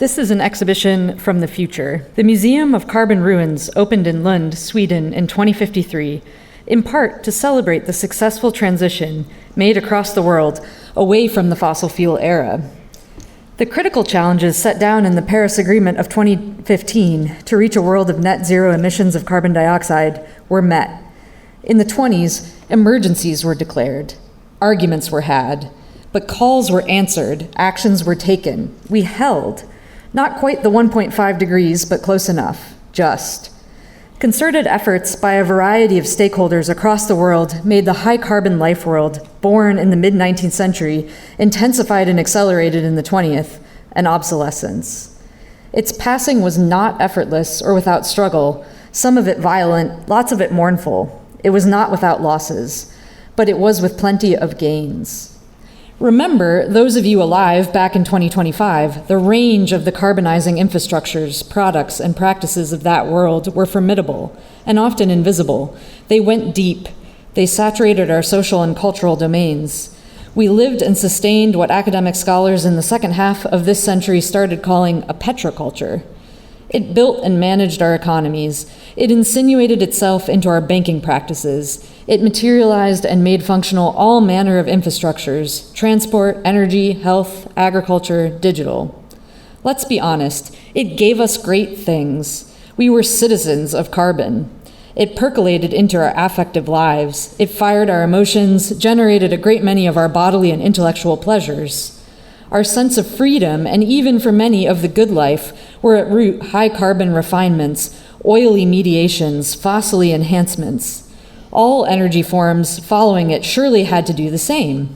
This is an exhibition from the future. The Museum of Carbon Ruins opened in Lund, Sweden in 2053, in part to celebrate the successful transition made across the world away from the fossil fuel era. The critical challenges set down in the Paris Agreement of 2015 to reach a world of net zero emissions of carbon dioxide were met. In the 20s, emergencies were declared, arguments were had, but calls were answered, actions were taken. We held. Not quite the 1.5 degrees, but close enough, just. Concerted efforts by a variety of stakeholders across the world made the high-carbon life world, born in the mid-19th century, intensified and accelerated in the 20th, an obsolescence. Its passing was not effortless or without struggle, some of it violent, lots of it mournful. It was not without losses, but it was with plenty of gains. Remember, those of you alive back in 2025, the range of the carbonizing infrastructures, products, and practices of that world were formidable and often invisible. They went deep. They saturated our social and cultural domains. We lived and sustained what academic scholars in the second half of this century started calling a petroculture. It built and managed our economies. It insinuated itself into our banking practices. It materialized and made functional all manner of infrastructures: transport, energy, health, agriculture, digital. Let's be honest, it gave us great things. We were citizens of carbon. It percolated into our affective lives. It fired our emotions, generated a great many of our bodily and intellectual pleasures. Our sense of freedom, and even for many of the good life, were at root high-carbon refinements, oily mediations, fossily enhancements. All energy forms following it surely had to do the same.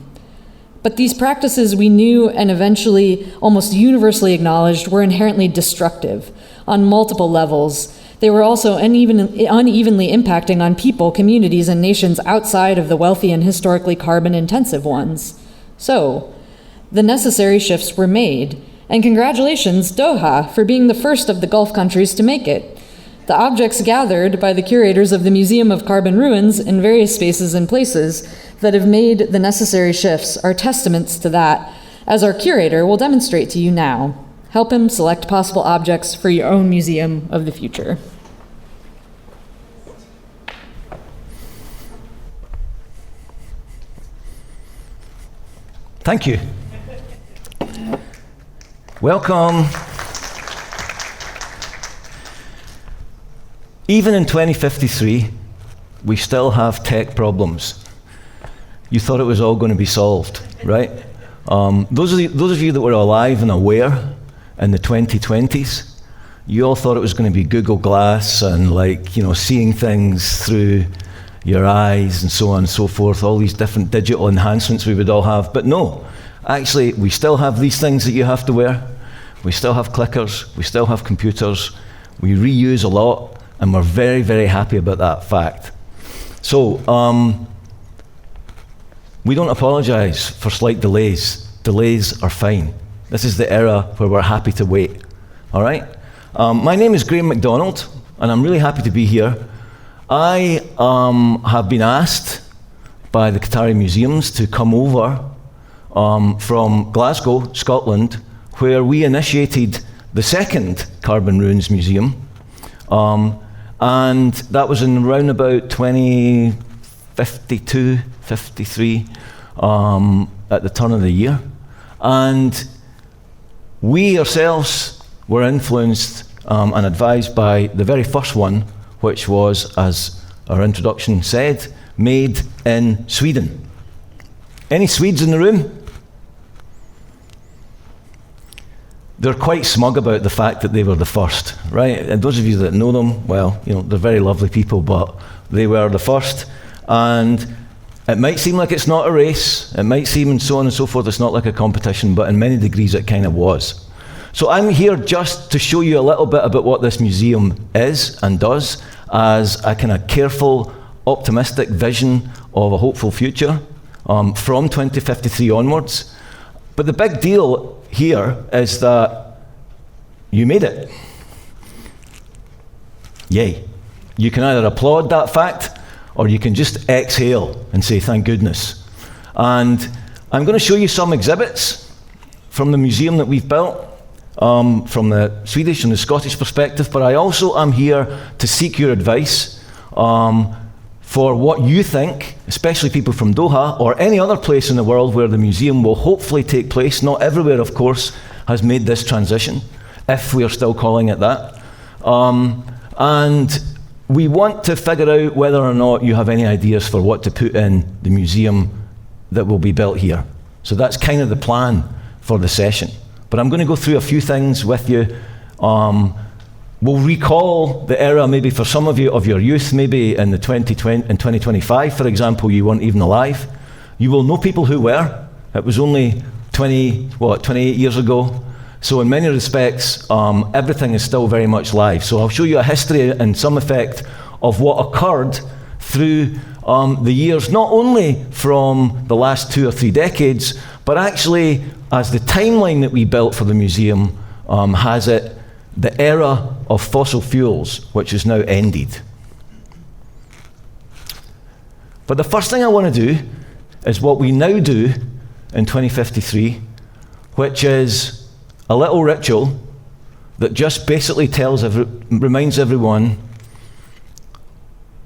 But these practices we knew and eventually almost universally acknowledged were inherently destructive on multiple levels. They were also unevenly impacting on people, communities, and nations outside of the wealthy and historically carbon-intensive ones. So, the necessary shifts were made, and congratulations, Doha, for being the first of the Gulf countries to make it. The objects gathered by the curators of the Museum of Carbon Ruins in various spaces and places that have made the necessary shifts are testaments to that, as our curator will demonstrate to you now. Help him select possible objects for your own museum of the future. Thank you. Welcome. Even in 2053, we still have tech problems. You thought it was all going to be solved, right? Those of you that were alive and aware in the 2020s, you all thought it was going to be Google Glass and seeing things through your eyes and so on and so forth, all these different digital enhancements we would all have. But no, actually, we still have these things that you have to wear. We still have clickers. We still have computers. We reuse a lot, and we're very, very happy about that fact. So, we don't apologize for slight delays. Delays are fine. This is the era where we're happy to wait. All right? My name is Graeme Macdonald, and I'm really happy to be here. I have been asked by the Qatari Museums to come over from Glasgow, Scotland, where we initiated the second Carbon Ruins Museum. And that was in around about 2052, 53, at the turn of the year. And we ourselves were influenced and advised by the very first one, which was, as our introduction said, made in Sweden. Any Swedes in the room? They're quite smug about the fact that they were the first, right? And those of you that know them, well, they're very lovely people, but they were the first. And it might seem like it's not a race, it might seem and so on and so forth, it's not like a competition, but in many degrees it kind of was. So I'm here just to show you a little bit about what this museum is and does as a kind of careful, optimistic vision of a hopeful future from 2053 onwards. But the big deal here is that you made it. Yay. You can either applaud that fact or you can just exhale and say thank goodness. And I'm going to show you some exhibits from the museum that we've built. from the Swedish and the Scottish perspective, but I also am here to seek your advice for what you think, especially people from Doha or any other place in the world where the museum will hopefully take place. Not everywhere, of course, has made this transition, if we are still calling it that. And we want to figure out whether or not you have any ideas for what to put in the museum that will be built here. So that's kind of the plan for the session. But I'm going to go through a few things with you. We'll recall the era, maybe for some of you, of your youth, maybe in the 2025, for example, you weren't even alive. You will know people who were. It was only 28 years ago. So in many respects, everything is still very much live. So I'll show you a history in some effect of what occurred through the years, not only from the last 2 or 3 decades, but actually as the timeline that we built for the museum has it, the era of fossil fuels, which is now ended. But the first thing I want to do is what we now do in 2053, which is a little ritual that just basically reminds everyone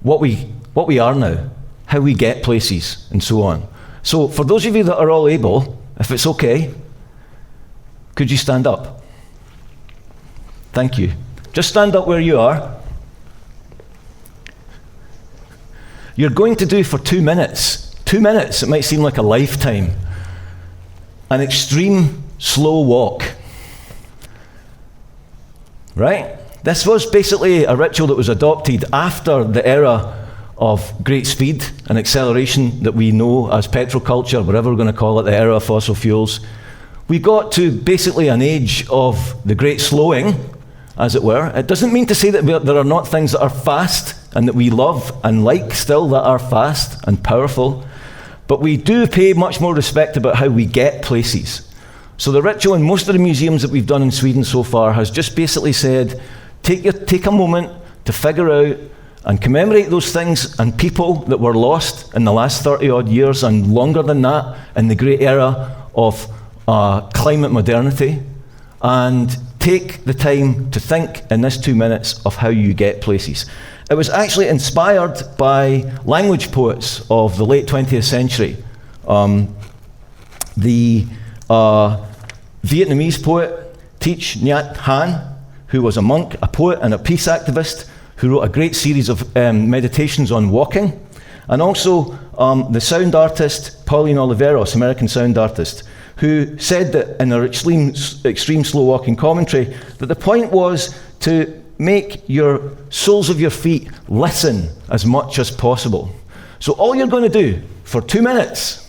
what we are now, how we get places, and so on. So for those of you that are all able, if it's okay, could you stand up? Thank you. Just stand up where you are. You're going to do for 2 minutes. 2 minutes, it might seem like a lifetime. An extreme slow walk. Right? This was basically a ritual that was adopted after the era of great speed and acceleration that we know as petroculture, whatever we're going to call it, the era of fossil fuels. We got to basically an age of the great slowing, as it were. It doesn't mean to say that there are not things that are fast and that we love and like still that are fast and powerful, but we do pay much more respect about how we get places. So the ritual in most of the museums that we've done in Sweden so far has just basically said, take a moment to figure out and commemorate those things and people that were lost in the last 30 odd years and longer than that in the great era of climate modernity, and take the time to think in this 2 minutes of how you get places. It was actually inspired by language poets of the late 20th century. The Vietnamese poet Thich Nhat Hanh, who was a monk, a poet and a peace activist, who wrote a great series of meditations on walking, and also the sound artist Pauline Oliveros, American sound artist, who said that in her extreme slow walking commentary that the point was to make your soles of your feet listen as much as possible. So all you're going to do for 2 minutes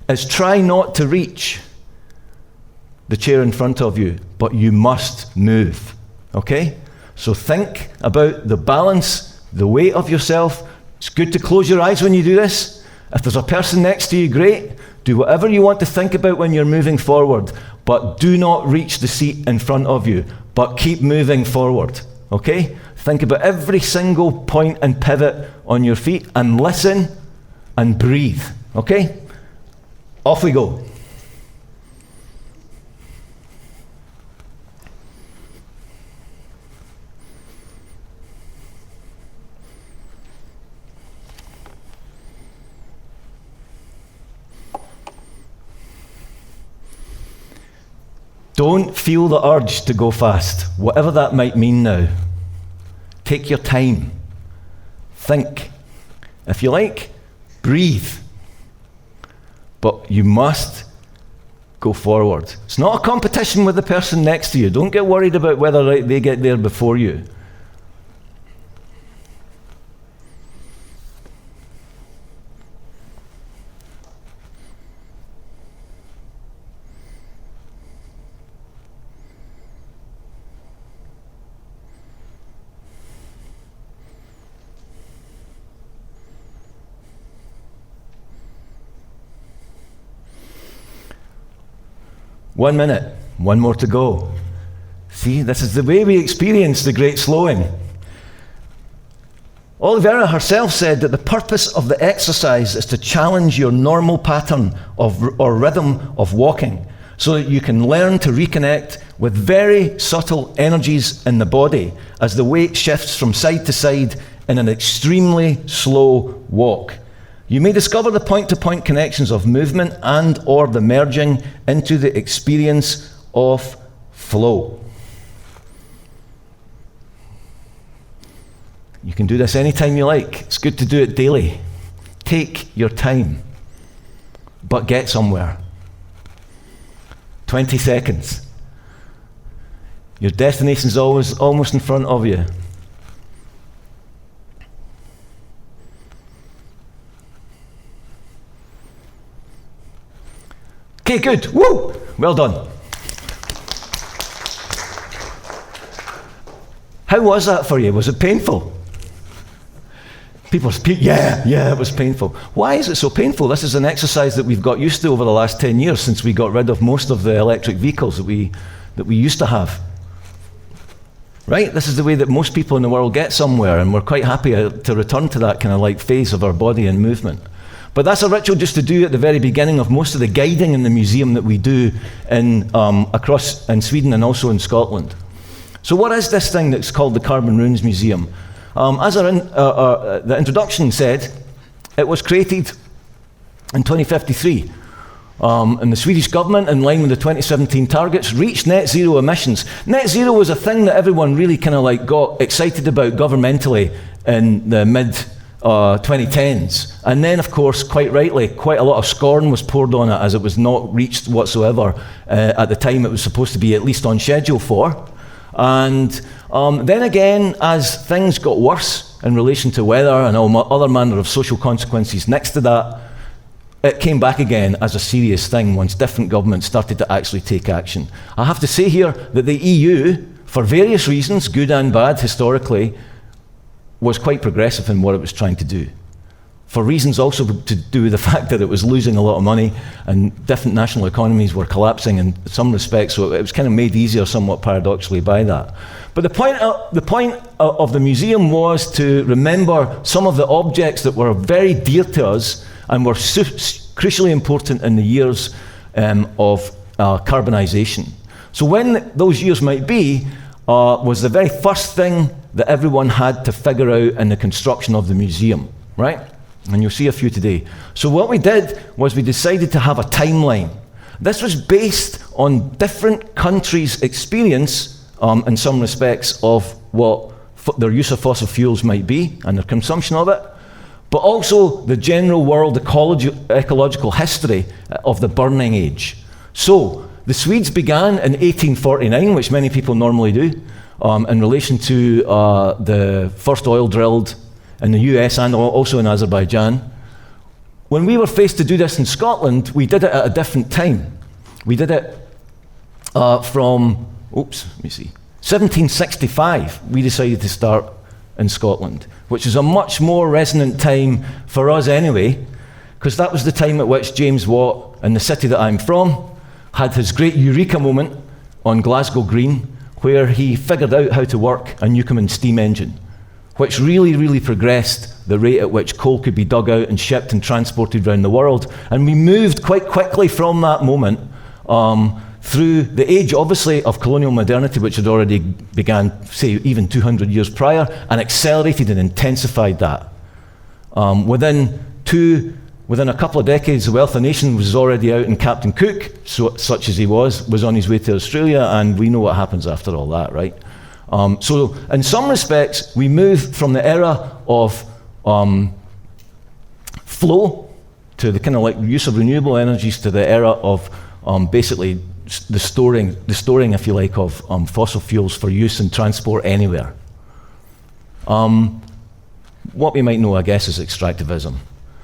is try not to reach the chair in front of you, but you must move, okay? So think about the balance, the weight of yourself. It's good to close your eyes when you do this. If there's a person next to you, great. Do whatever you want to think about when you're moving forward, but do not reach the seat in front of you, but keep moving forward, okay? Think about every single point and pivot on your feet and listen and breathe, okay? Off we go. Don't feel the urge to go fast, whatever that might mean now. Take your time. Think. If you like, breathe. But you must go forward. It's not a competition with the person next to you. Don't get worried about whether they get there before you. One minute, one more to go. See, this is the way we experience the great slowing. Oliveira herself said that the purpose of the exercise is to challenge your normal pattern or rhythm of walking so that you can learn to reconnect with very subtle energies in the body as the weight shifts from side to side in an extremely slow walk. You may discover the point-to-point connections of movement and or the merging into the experience of flow. You can do this anytime you like. It's good to do it daily. Take your time, but get somewhere. 20 seconds. Your destination's always almost in front of you. Okay, good. Woo! Well done. How was that for you? Was it painful? People speak, yeah, it was painful. Why is it so painful? This is an exercise that we've got used to over the last 10 years since we got rid of most of the electric vehicles that we used to have. Right? This is the way that most people in the world get somewhere, and we're quite happy to return to that kind of like phase of our body and movement. But that's a ritual just to do at the very beginning of most of the guiding in the museum that we do across in Sweden and also in Scotland. So what is this thing that's called the Carbon Ruins Museum? As the introduction said, it was created in 2053. And the Swedish government, in line with the 2017 targets, reached net zero emissions. Net zero was a thing that everyone really kind of like got excited about governmentally in the mid-2010s. And then, of course, quite rightly, quite a lot of scorn was poured on it as it was not reached whatsoever at the time it was supposed to be at least on schedule for. And then again, as things got worse in relation to weather and all other manner of social consequences next to that, it came back again as a serious thing once different governments started to actually take action. I have to say here that the EU, for various reasons, good and bad historically, was quite progressive in what it was trying to do. For reasons also to do with the fact that it was losing a lot of money and different national economies were collapsing in some respects, so it was kind of made easier somewhat paradoxically by that. But the point of the museum was to remember some of the objects that were very dear to us and were crucially important in the years of carbonisation. So when those years might be, was the very first thing that everyone had to figure out in the construction of the museum, right? And you'll see a few today. So what we did was we decided to have a timeline. This was based on different countries' experience, in some respects, of what their use of fossil fuels might be and their consumption of it, but also the general world ecological history of the burning age. So the Swedes began in 1849, which many people normally do, in relation to the first oil drilled in the US and also in Azerbaijan. When we were faced to do this in Scotland, we did it at a different time. We did it from 1765, we decided to start in Scotland, which is a much more resonant time for us anyway, because that was the time at which James Watt, in the city that I'm from, had his great eureka moment on Glasgow Green, where he figured out how to work a Newcomen steam engine, which really, really progressed the rate at which coal could be dug out and shipped and transported around the world. And we moved quite quickly from that moment through the age, obviously, of colonial modernity, which had already began, say, even 200 years prior, and accelerated and intensified that. Within a couple of decades, the Wealth of Nations was already out, and Captain Cook, such as he was on his way to Australia, and we know what happens after all that, right? So in some respects, we moved from the era of flow to the kind of like use of renewable energies to the era of basically the storing, if you like, of fossil fuels for use and transport anywhere. What we might know, I guess, is extractivism.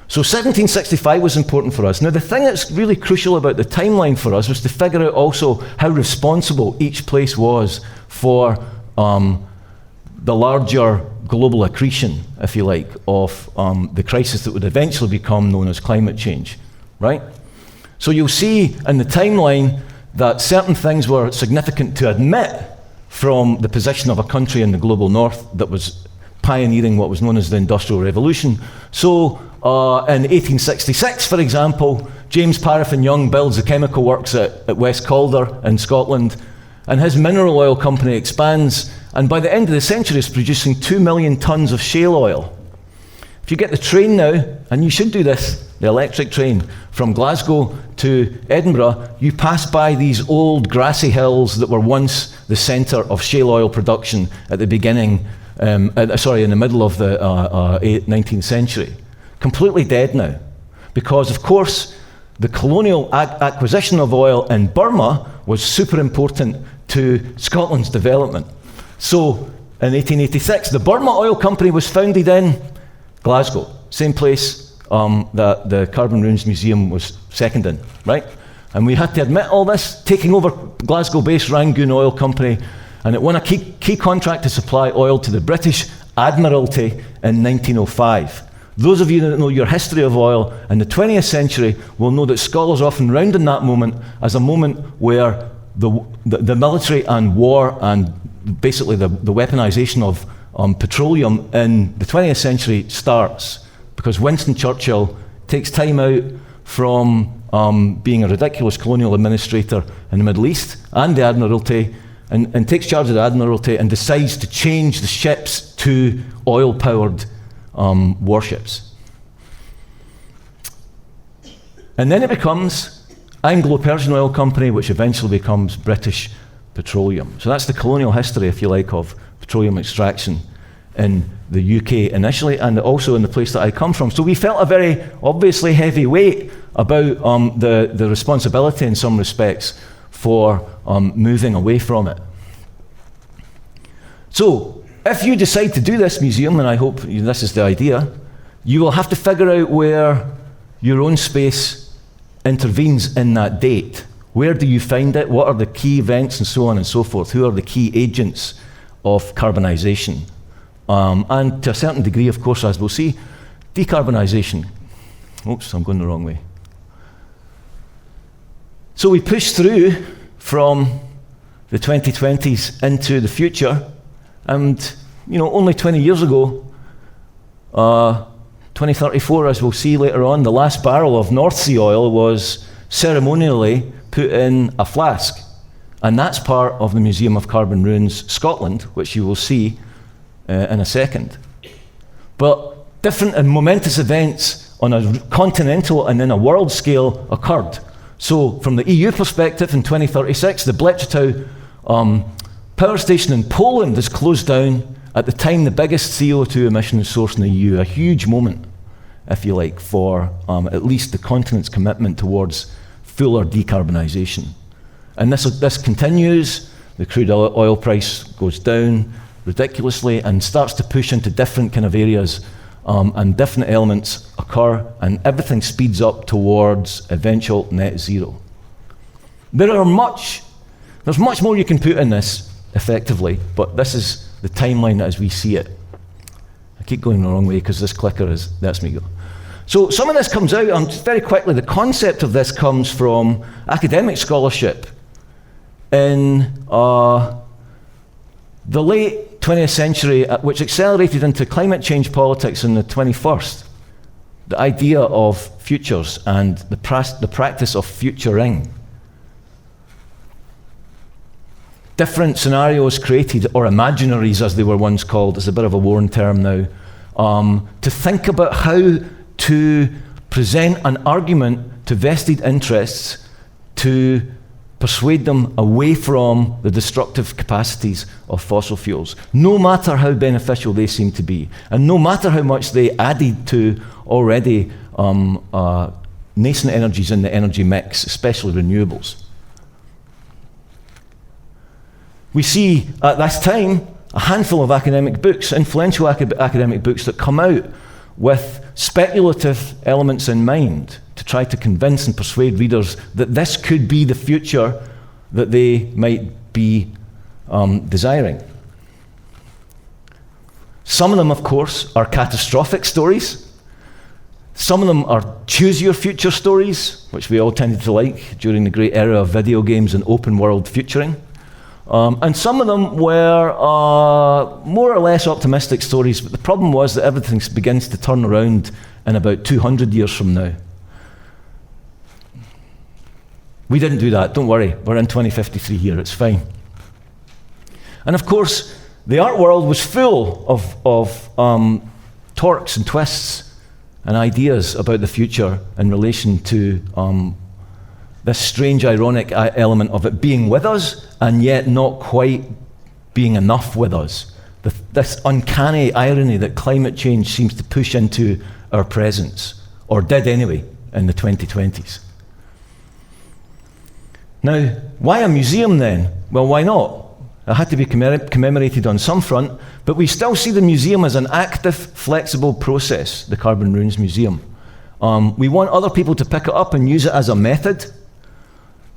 So 1765 was important for us. Now, the thing that's really crucial about the timeline for us was to figure out also how responsible each place was for the larger global accretion, if you like, of the crisis that would eventually become known as climate change, right? So you'll see in the timeline that certain things were significant to admit from the position of a country in the global north that was pioneering what was known as the Industrial Revolution. So in 1866, for example, James Paraffin Young builds the chemical works at West Calder in Scotland. And his mineral oil company expands, and by the end of the century is producing 2 million tons of shale oil. If you get the train now, and you should do this, the electric train, from Glasgow to Edinburgh, you pass by these old grassy hills that were once the centre of shale oil production at the beginning, in the middle of the 19th century. Completely dead now. Because, of course, the colonial acquisition of oil in Burma was super important to Scotland's development. So, in 1886, the Burma Oil Company was founded in Glasgow, same place that the Carbon Ruins Museum was second in, right? And we had to admit all this, taking over Glasgow-based Rangoon Oil Company, and it won a key contract to supply oil to the British Admiralty in 1905. Those of you that know your history of oil in the 20th century will know that scholars often round in that moment as a moment where the military and war and basically the weaponization of petroleum in the 20th century starts, because Winston Churchill takes time out from being a ridiculous colonial administrator in the Middle East and the Admiralty, and takes charge of the Admiralty and decides to change the ships to oil-powered warships. And then it becomes Anglo-Persian Oil Company, which eventually becomes British Petroleum. So that's the colonial history, if you like, of petroleum extraction in the UK initially, and also in the place that I come from. So we felt a very obviously heavy weight about the responsibility in some respects for moving away from it. So if you decide to do this museum, and I hope this is the idea, you will have to figure out where your own space intervenes in that date. Where do you find it? What are the key events and so on and so forth? Who are the key agents of carbonisation? And to a certain degree, of course, as we'll see, decarbonisation. Oops, I'm going the wrong way. So we push through from the 2020s into the future, and only 20 years ago, 2034, as we'll see later on, the last barrel of North Sea oil was ceremonially put in a flask. And that's part of the Museum of Carbon Ruins Scotland, which you will see in a second. But different and momentous events on a continental and then a world scale occurred. So from the EU perspective, in 2036, the Bleczow power station in Poland is closed down at the time the biggest CO2 emission source in the EU, a huge moment, if you like, for at least the continent's commitment towards fuller decarbonisation. And this continues. The crude oil price goes down ridiculously and starts to push into different kind of areas, and different elements occur, and everything speeds up towards eventual net zero. There's much more you can put in this, effectively, but this is the timeline as we see it. I keep going the wrong way because this clicker that's me go. So some of this comes out, just very quickly, the concept of this comes from academic scholarship in the late 20th century, which accelerated into climate change politics in the 21st. The idea of futures and the practice of futuring. Different scenarios created, or imaginaries as they were once called, is a bit of a worn term now, to think about how to present an argument to vested interests to persuade them away from the destructive capacities of fossil fuels, no matter how beneficial they seem to be, and no matter how much they added to already nascent energies in the energy mix, especially renewables. We see at this time a handful of academic books, influential academic books, that come out with speculative elements in mind to try to convince and persuade readers that this could be the future that they might be desiring. Some of them, of course, are catastrophic stories. Some of them are choose your future stories, which we all tended to like during the great era of video games and open world futuring. And some of them were more or less optimistic stories, but the problem was that everything begins to turn around in about 200 years from now. We didn't do that, don't worry, we're in 2053 here, it's fine. And of course, the art world was full of torques and twists and ideas about the future in relation to this strange, ironic element of it being with us and yet not quite being enough with us. This uncanny irony that climate change seems to push into our presence, or did anyway, in the 2020s. Now, why a museum then? Well, why not? It had to be commemorated on some front, but we still see the museum as an active, flexible process, the Carbon Ruins Museum. We want other people to pick it up and use it as a method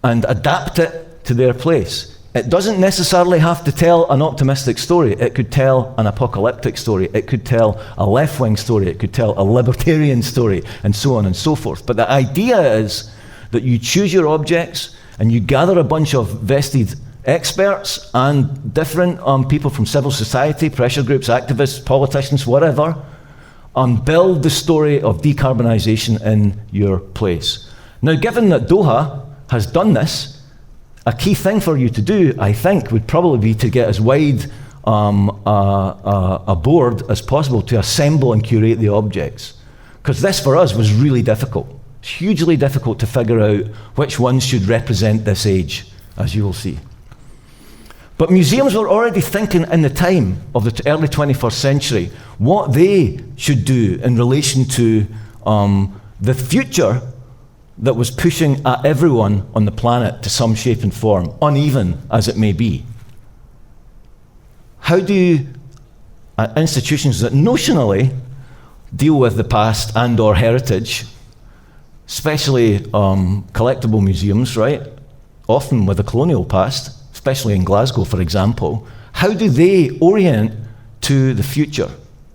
and adapt it to their place. It doesn't necessarily have to tell an optimistic story. It could tell an apocalyptic story. It could tell a left-wing story. It could tell a libertarian story, and so on and so forth. But the idea is that you choose your objects and you gather a bunch of vested experts and different people from civil society, pressure groups, activists, politicians, whatever, and build the story of decarbonisation in your place. Now, given that Doha has done this, a key thing for you to do, I think, would probably be to get as wide a board as possible to assemble and curate the objects. Because this, for us, was really difficult. It's hugely difficult to figure out which ones should represent this age, as you will see. But museums were already thinking in the time of the early 21st century what they should do in relation to the future that was pushing at everyone on the planet to some shape and form, uneven as it may be. How do institutions that notionally deal with the past and or heritage, especially collectible museums, right? Often with a colonial past, especially in Glasgow, for example, how do they orient to the future?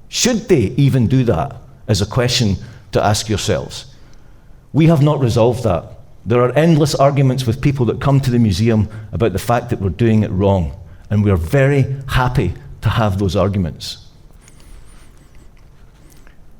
Should they even do that, is a question to ask yourselves. We have not resolved that. There are endless arguments with people that come to the museum about the fact that we're doing it wrong, and we're very happy to have those arguments.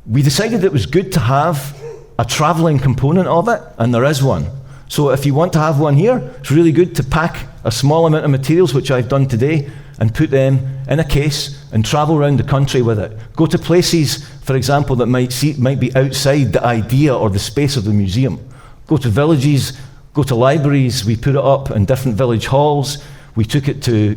We decided it was good to have a travelling component of it, and there is one. So if you want to have one here, it's really good to pack a small amount of materials, which I've done today, and put them in a case and travel around the country with it. Go to places, for example, that might be outside the idea or the space of the museum. Go to villages, go to libraries. We put it up in different village halls. We took it to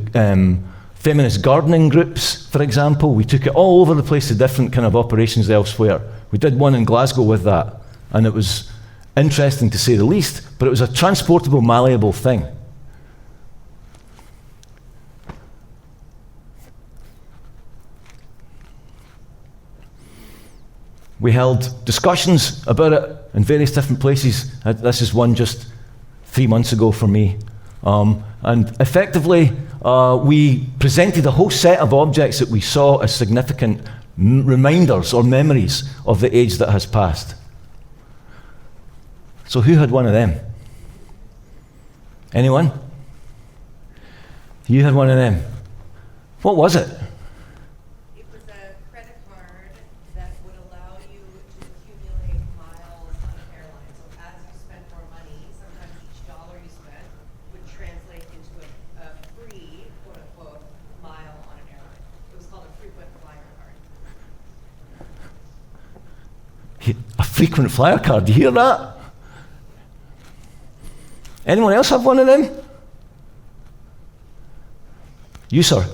feminist gardening groups, for example. We took it all over the place to different kind of operations elsewhere. We did one in Glasgow with that, and it was interesting to say the least, but it was a transportable, malleable thing. We held discussions about it in various different places. This is one just 3 months ago for me. And effectively, we presented a whole set of objects that we saw as significant reminders or memories of the age that has passed. So who had one of them? Anyone? You had one of them. What was it? It was a credit card that would allow you to accumulate miles on an airline. So as you spent more money, sometimes each dollar you spent would translate into a free, quote unquote, mile on an airline. It was called a frequent flyer card. A frequent flyer card, do you hear that? Anyone else have one of them? You, sir. I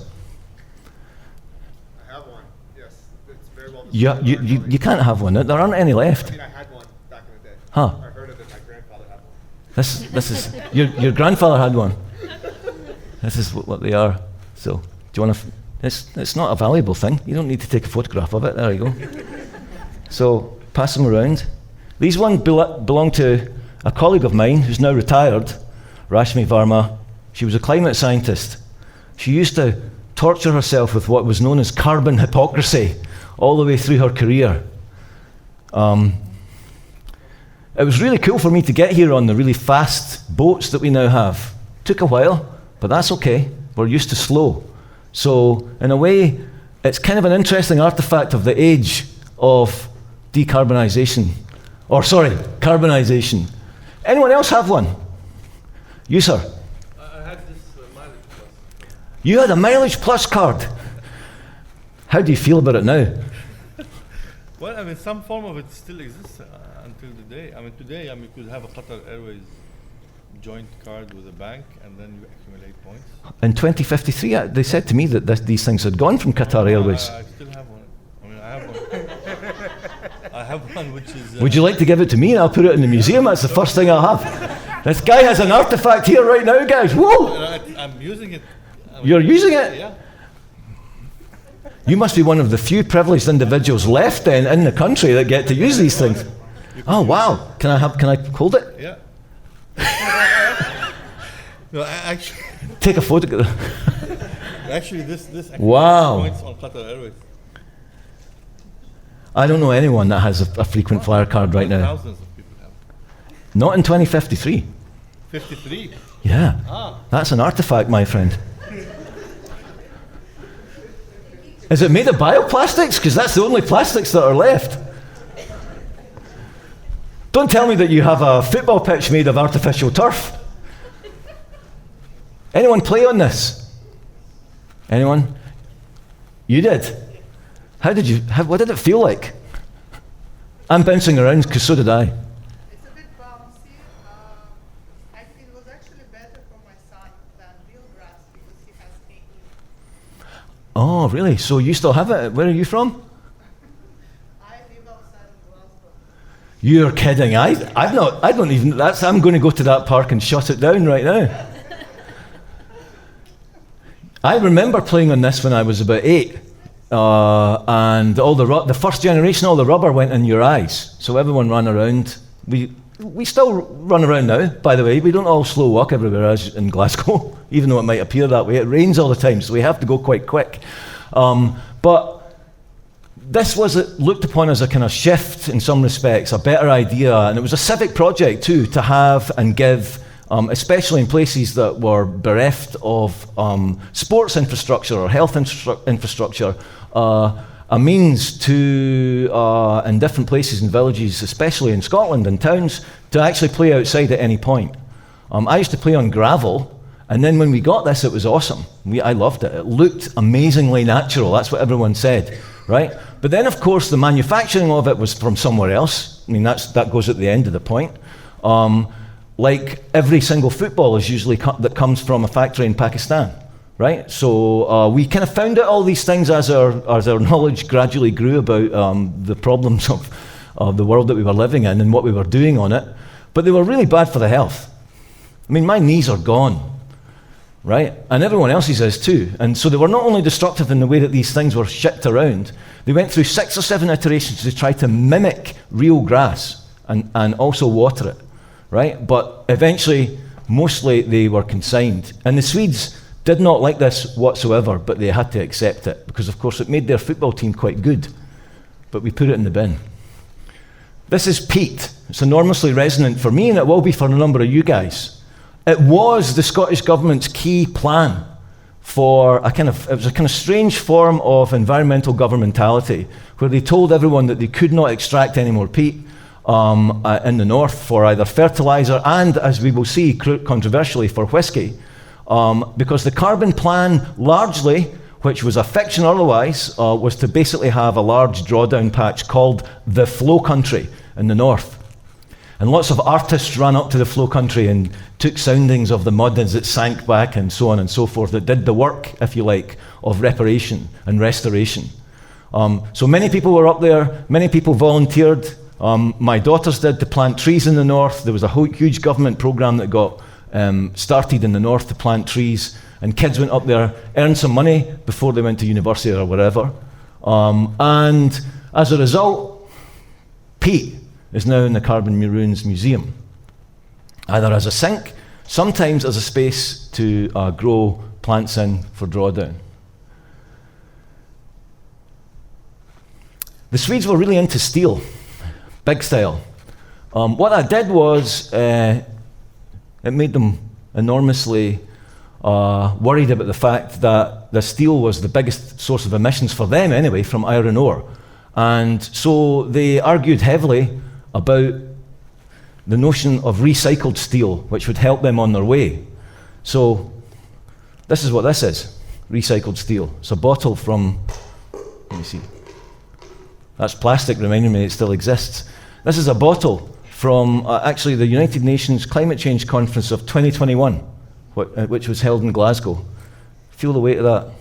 have one, yes. It's very well You can't have one. There aren't any left. I mean, I had one back in the day. Huh. I heard of it. My grandfather had one. This is your grandfather had one. This is what they are. So, do you want to? It's not a valuable thing. You don't need to take a photograph of it. There you go. So pass them around. These ones belong to a colleague of mine who's now retired, Rashmi Varma. She was a climate scientist. She used to torture herself with what was known as carbon hypocrisy all the way through her career. It was really cool for me to get here on the really fast boats that we now have. Took a while, but that's okay. We're used to slow. So in a way, it's kind of an interesting artifact of the age of decarbonisation. Or sorry, carbonisation. Anyone else have one? You, sir? I had this mileage plus. You had a mileage plus card. How do you feel about it now? Well, I mean, some form of it still exists until today. I mean, today, you could have a Qatar Airways joint card with a bank, and then you accumulate points. In 2053, they said to me that these things had gone from Qatar Airways. I still have one. I mean, I have one. I have one which is... Would you like to give it to me and I'll put it in the museum? That's the first thing I'll have. This guy has an artifact here right now, guys. Whoa! I'm using it. You're using it? Yeah. You must be one of the few privileged individuals left then in the country that get to use these things. Oh wow! Can I hold it? Yeah. No, actually, Take a photograph. actually, this Wow. points on Qatar Airways. I don't know anyone that has a frequent flyer card right now. Thousands of people have. Not in 2053. 53. Yeah, Ah. that's an artifact, my friend. Is it made of bioplastics? Because that's the only plastics that are left. Don't tell me that you have a football pitch made of artificial turf. Anyone play on this? Anyone? You did? What did it feel like? I'm bouncing around because so did I. It's a bit bouncy. It was actually better for my son than real grass because he has pain. Oh, really? So you still have it? Where are you from? I live outside of Glasgow. You're kidding. I'm going to go to that park and shut it down right now. I remember playing on this when I was about 8. And all the first generation, all the rubber went in your eyes. So everyone ran around. We still run around now, by the way. We don't all slow walk everywhere as in Glasgow, even though it might appear that way. It rains all the time, so we have to go quite quick. But this was looked upon as a kind of shift in some respects, a better idea, and it was a civic project too, to have and give, especially in places that were bereft of sports infrastructure or health infrastructure, a means to, in different places and villages, especially in Scotland and towns, to actually play outside at any point. I used to play on gravel, and then when we got this, it was awesome. I loved it. It looked amazingly natural. That's what everyone said, right? But then, of course, the manufacturing of it was from somewhere else. I mean, that goes at the end of the point. Like every single football is usually that comes from a factory in Pakistan. Right, so we kind of found out all these things as our knowledge gradually grew about the problems of the world that we were living in and what we were doing on it. But they were really bad for the health. I mean, my knees are gone, right? And everyone else's is too. And so they were not only destructive in the way that these things were shipped around, they went through 6 or 7 iterations to try to mimic real grass and also water it, right? But eventually, mostly they were consigned. And the Swedes did not like this whatsoever, but they had to accept it because, of course, it made their football team quite good. But we put it in the bin. This is peat. It's enormously resonant for me, and it will be for a number of you guys. It was the Scottish Government's key plan for it was a kind of strange form of environmental governmentality, where they told everyone that they could not extract any more peat in the north for either fertiliser and, as we will see, controversially, for whiskey. Because the carbon plan, largely, which was a fiction otherwise, was to basically have a large drawdown patch called the Flow Country in the north. And lots of artists ran up to the Flow Country and took soundings of the mud as it sank back and so on and so forth, that did the work, if you like, of reparation and restoration. So many people were up there, many people volunteered. My daughters did to plant trees in the north. There was a huge government programme that got started in the north to plant trees, and kids went up there, earned some money before they went to university or whatever. And as a result, peat is now in the Carbon Ruins Museum, either as a sink, sometimes as a space to grow plants in for drawdown. The Swedes were really into steel, big style. What that did was it made them enormously worried about the fact that the steel was the biggest source of emissions for them anyway, from iron ore. And so they argued heavily about the notion of recycled steel, which would help them on their way. So this is what this is. recycled steel. It's a bottle from, let me see. That's plastic, reminding me it still exists. This is a bottle from actually the United Nations Climate Change Conference of 2021, which was held in Glasgow. Feel the weight of that.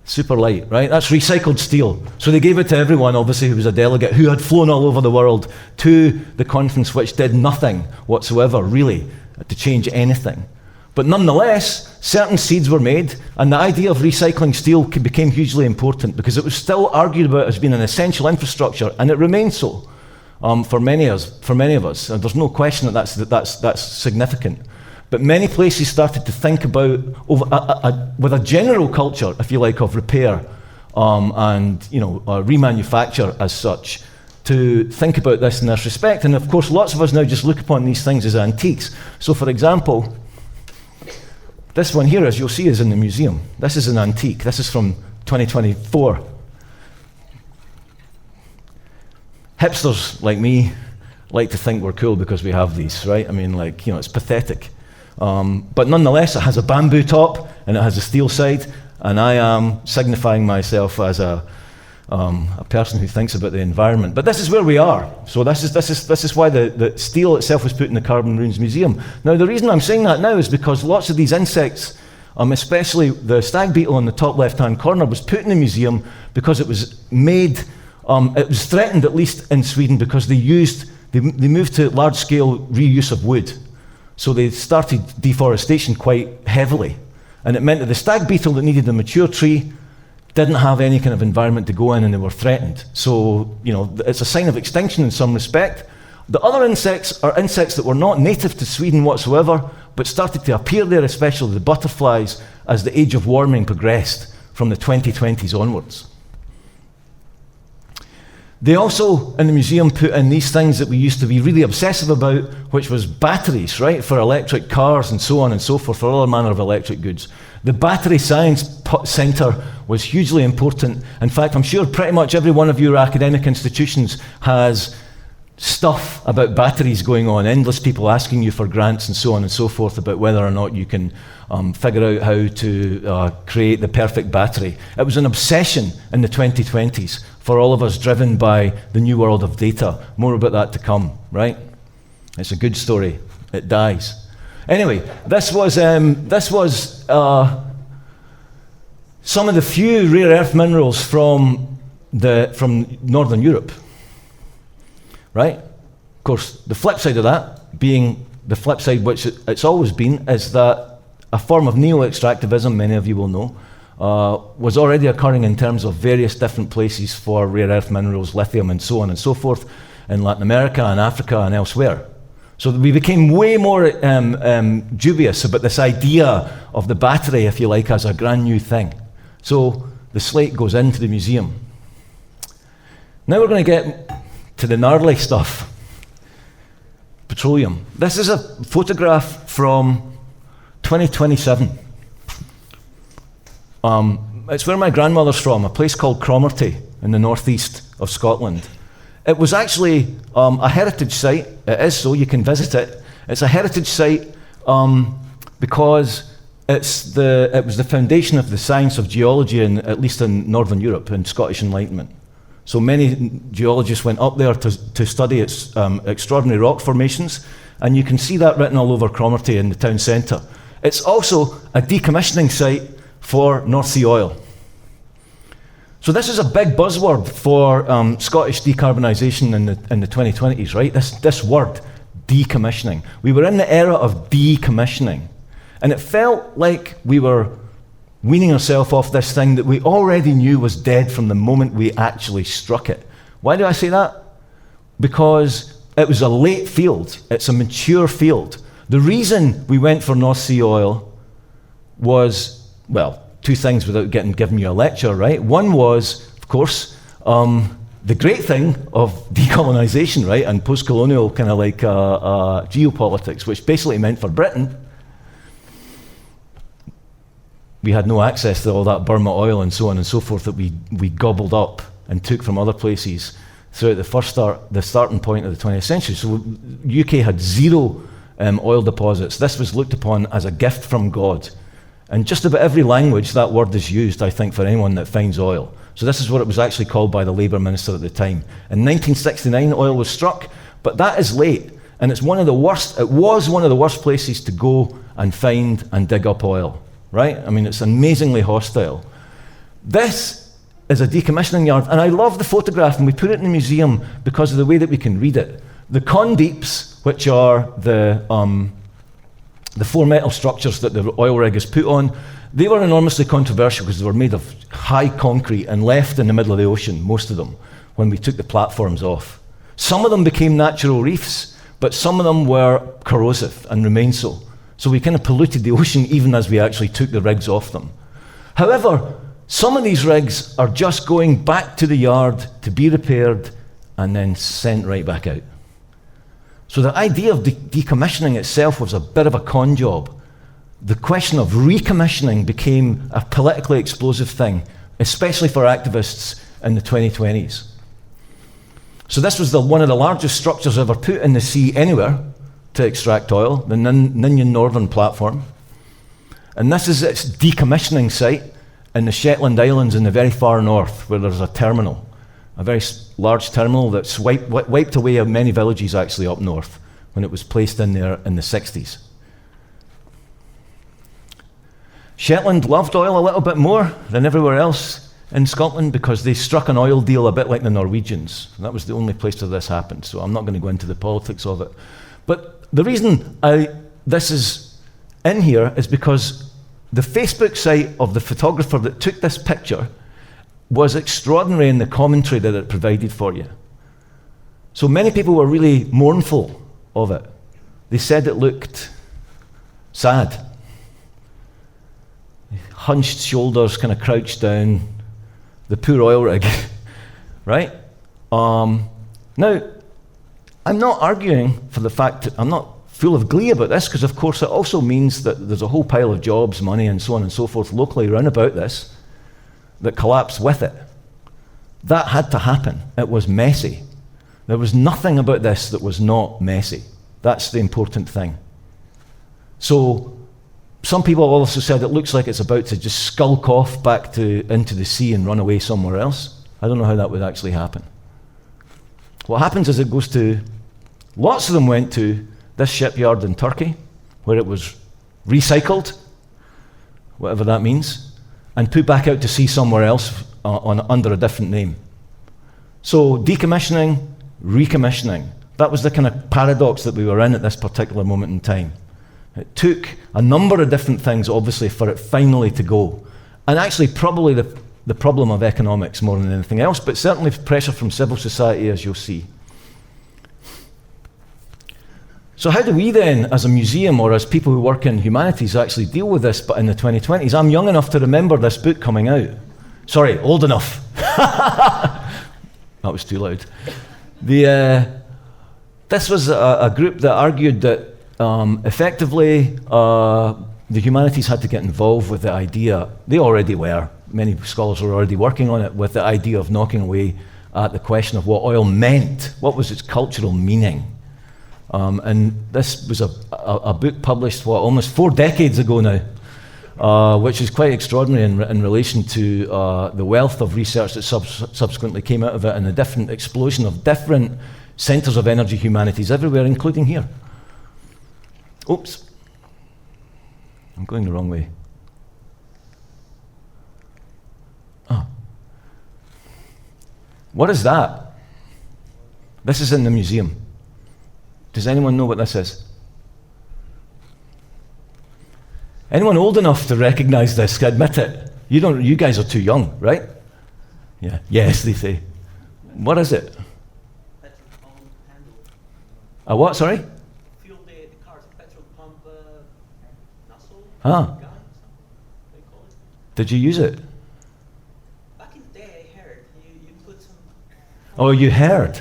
Super light, right? That's recycled steel. So they gave it to everyone, obviously, who was a delegate, who had flown all over the world to the conference, which did nothing whatsoever, really, to change anything. But nonetheless, certain seeds were made, and the idea of recycling steel became hugely important because it was still argued about as being an essential infrastructure, and it remains so for many of us. And there's no question that that's significant. But many places started to think about, with a general culture, if you like, of repair and remanufacture as such, to think about this in this respect. And of course, lots of us now just look upon these things as antiques. So, for example, this one here, as you'll see, is in the museum. This is an antique. This is from 2024. Hipsters like me like to think we're cool because we have these, right? I mean, it's pathetic. But nonetheless, it has a bamboo top and it has a steel side, and I am signifying myself as a person who thinks about the environment. But this is where we are. So this is why the steel itself was put in the Carbon Ruins Museum. Now, the reason I'm saying that now is because lots of these insects, especially the stag beetle in the top left-hand corner, was put in the museum because it was made. It was threatened, at least in Sweden, because they moved to large-scale reuse of wood. So they started deforestation quite heavily. And it meant that the stag beetle that needed a mature tree didn't have any kind of environment to go in, and they were threatened. So, it's a sign of extinction in some respect. The other insects are insects that were not native to Sweden whatsoever, but started to appear there, especially the butterflies, as the age of warming progressed from the 2020s onwards. They also, in the museum, put in these things that we used to be really obsessive about, which was batteries, right, for electric cars and so on and so forth, for all manner of electric goods. The Battery Science Centre was hugely important. In fact, I'm sure pretty much every one of your academic institutions has stuff about batteries going on, endless people asking you for grants and so on and so forth about whether or not you can figure out how to create the perfect battery. It was an obsession in the 2020s for all of us, driven by the new world of data. More about that to come, right? It's a good story. It dies. Anyway, this was some of the few rare earth minerals from Northern Europe, right? Of course, the flip side of that, being the flip side which it's always been, is that a form of neo-extractivism, many of you will know, was already occurring in terms of various different places for rare earth minerals, lithium and so on and so forth, in Latin America and Africa and elsewhere. So we became way more dubious about this idea of the battery, if you like, as a brand new thing. So the slate goes into the museum. Now we're going to get to the gnarly stuff. Petroleum. This is a photograph from 2027. It's where my grandmother's from, a place called Cromarty in the northeast of Scotland. It was actually a heritage site. It is so, you can visit it. It's a heritage site because it was the foundation of the science of geology, at least in Northern Europe, in Scottish Enlightenment. So many geologists went up there to study its extraordinary rock formations, and you can see that written all over Cromarty in the town centre. It's also a decommissioning site for North Sea oil. So this is a big buzzword for Scottish decarbonisation in the 2020s, right? This word, decommissioning. We were in the era of decommissioning, and it felt like we were weaning ourselves off this thing that we already knew was dead from the moment we actually struck it. Why do I say that? Because it was a late field. It's a mature field. The reason we went for North Sea oil was, well, two things without giving you a lecture, right? One was, of course, the great thing of decolonisation, right, and post-colonial kind of like geopolitics, which basically meant for Britain, we had no access to all that Burma oil and so on and so forth that we gobbled up and took from other places throughout the starting point of the 20th century. So UK had zero oil deposits. This was looked upon as a gift from God. And just about every language that word is used, I think, for anyone that finds oil. So this is what it was actually called by the Labour Minister at the time. In 1969, oil was struck, but that is late. And it was one of the worst places to go and find and dig up oil, right? I mean, it's amazingly hostile. This is a decommissioning yard, and I love the photograph, and we put it in the museum because of the way that we can read it. The condeeps, which are the 4 metal structures that the oil rig is put on, they were enormously controversial because they were made of high concrete and left in the middle of the ocean, most of them, when we took the platforms off. Some of them became natural reefs, but some of them were corrosive and remain so. So we kind of polluted the ocean even as we actually took the rigs off them. However, some of these rigs are just going back to the yard to be repaired and then sent right back out. So the idea of decommissioning itself was a bit of a con job. The question of recommissioning became a politically explosive thing, especially for activists in the 2020s. So this was one of the largest structures ever put in the sea anywhere to extract oil, the Ninian Northern Platform. And this is its decommissioning site in the Shetland Islands in the very far north, where there's a terminal, a very large terminal that's wiped away many villages actually up north when it was placed in there in the 60s. Shetland loved oil a little bit more than everywhere else in Scotland because they struck an oil deal a bit like the Norwegians. And that was the only place where this happened, so I'm not going to go into the politics of it. But the reason this is in here is because the Facebook site of the photographer that took this picture was extraordinary in the commentary that it provided for you. So many people were really mournful of it. They said it looked sad. Hunched shoulders, kind of crouched down, the poor oil rig, right? Now, I'm not arguing for the fact that I'm not full of glee about this, because of course it also means that there's a whole pile of jobs, money, and so on and so forth locally around about this that collapse with it. That had to happen. It was messy. There was nothing about this that was not messy. That's the important thing. So, some people have also said it looks like it's about to just skulk off back into the sea and run away somewhere else. I don't know how that would actually happen. What happens is it goes to, lots of them went to this shipyard in Turkey, where it was recycled, whatever that means, and put back out to sea somewhere else under a different name. So decommissioning, recommissioning. That was the kind of paradox that we were in at this particular moment in time. It took a number of different things, obviously, for it finally to go. And actually, probably the problem of economics more than anything else, but certainly pressure from civil society, as you'll see. So how do we then, as a museum or as people who work in humanities, actually deal with this, but in the 2020s? I'm young enough to remember this book coming out. Sorry, old enough. That was too loud. This was a group that argued that effectively, the humanities had to get involved with the idea. They already were. Many scholars were already working on it with the idea of knocking away at the question of what oil meant. What was its cultural meaning? And this was a book published, almost 4 decades ago now, which is quite extraordinary in relation to the wealth of research that subsequently came out of it and the different explosion of different centres of energy humanities everywhere, including here. Oops, I'm going the wrong way. Oh. What is that? This is in the museum. Does anyone know what this is? Anyone old enough to recognize this? Admit it. You guys are too young, right? Yeah. Yes, they say. What is it? Petrol pump handle. A what, sorry? Fuel the car's petrol pump nozzle. Ah. Gun, they call it. Did you use it? Back in the day, I heard you put some. Oh, you heard?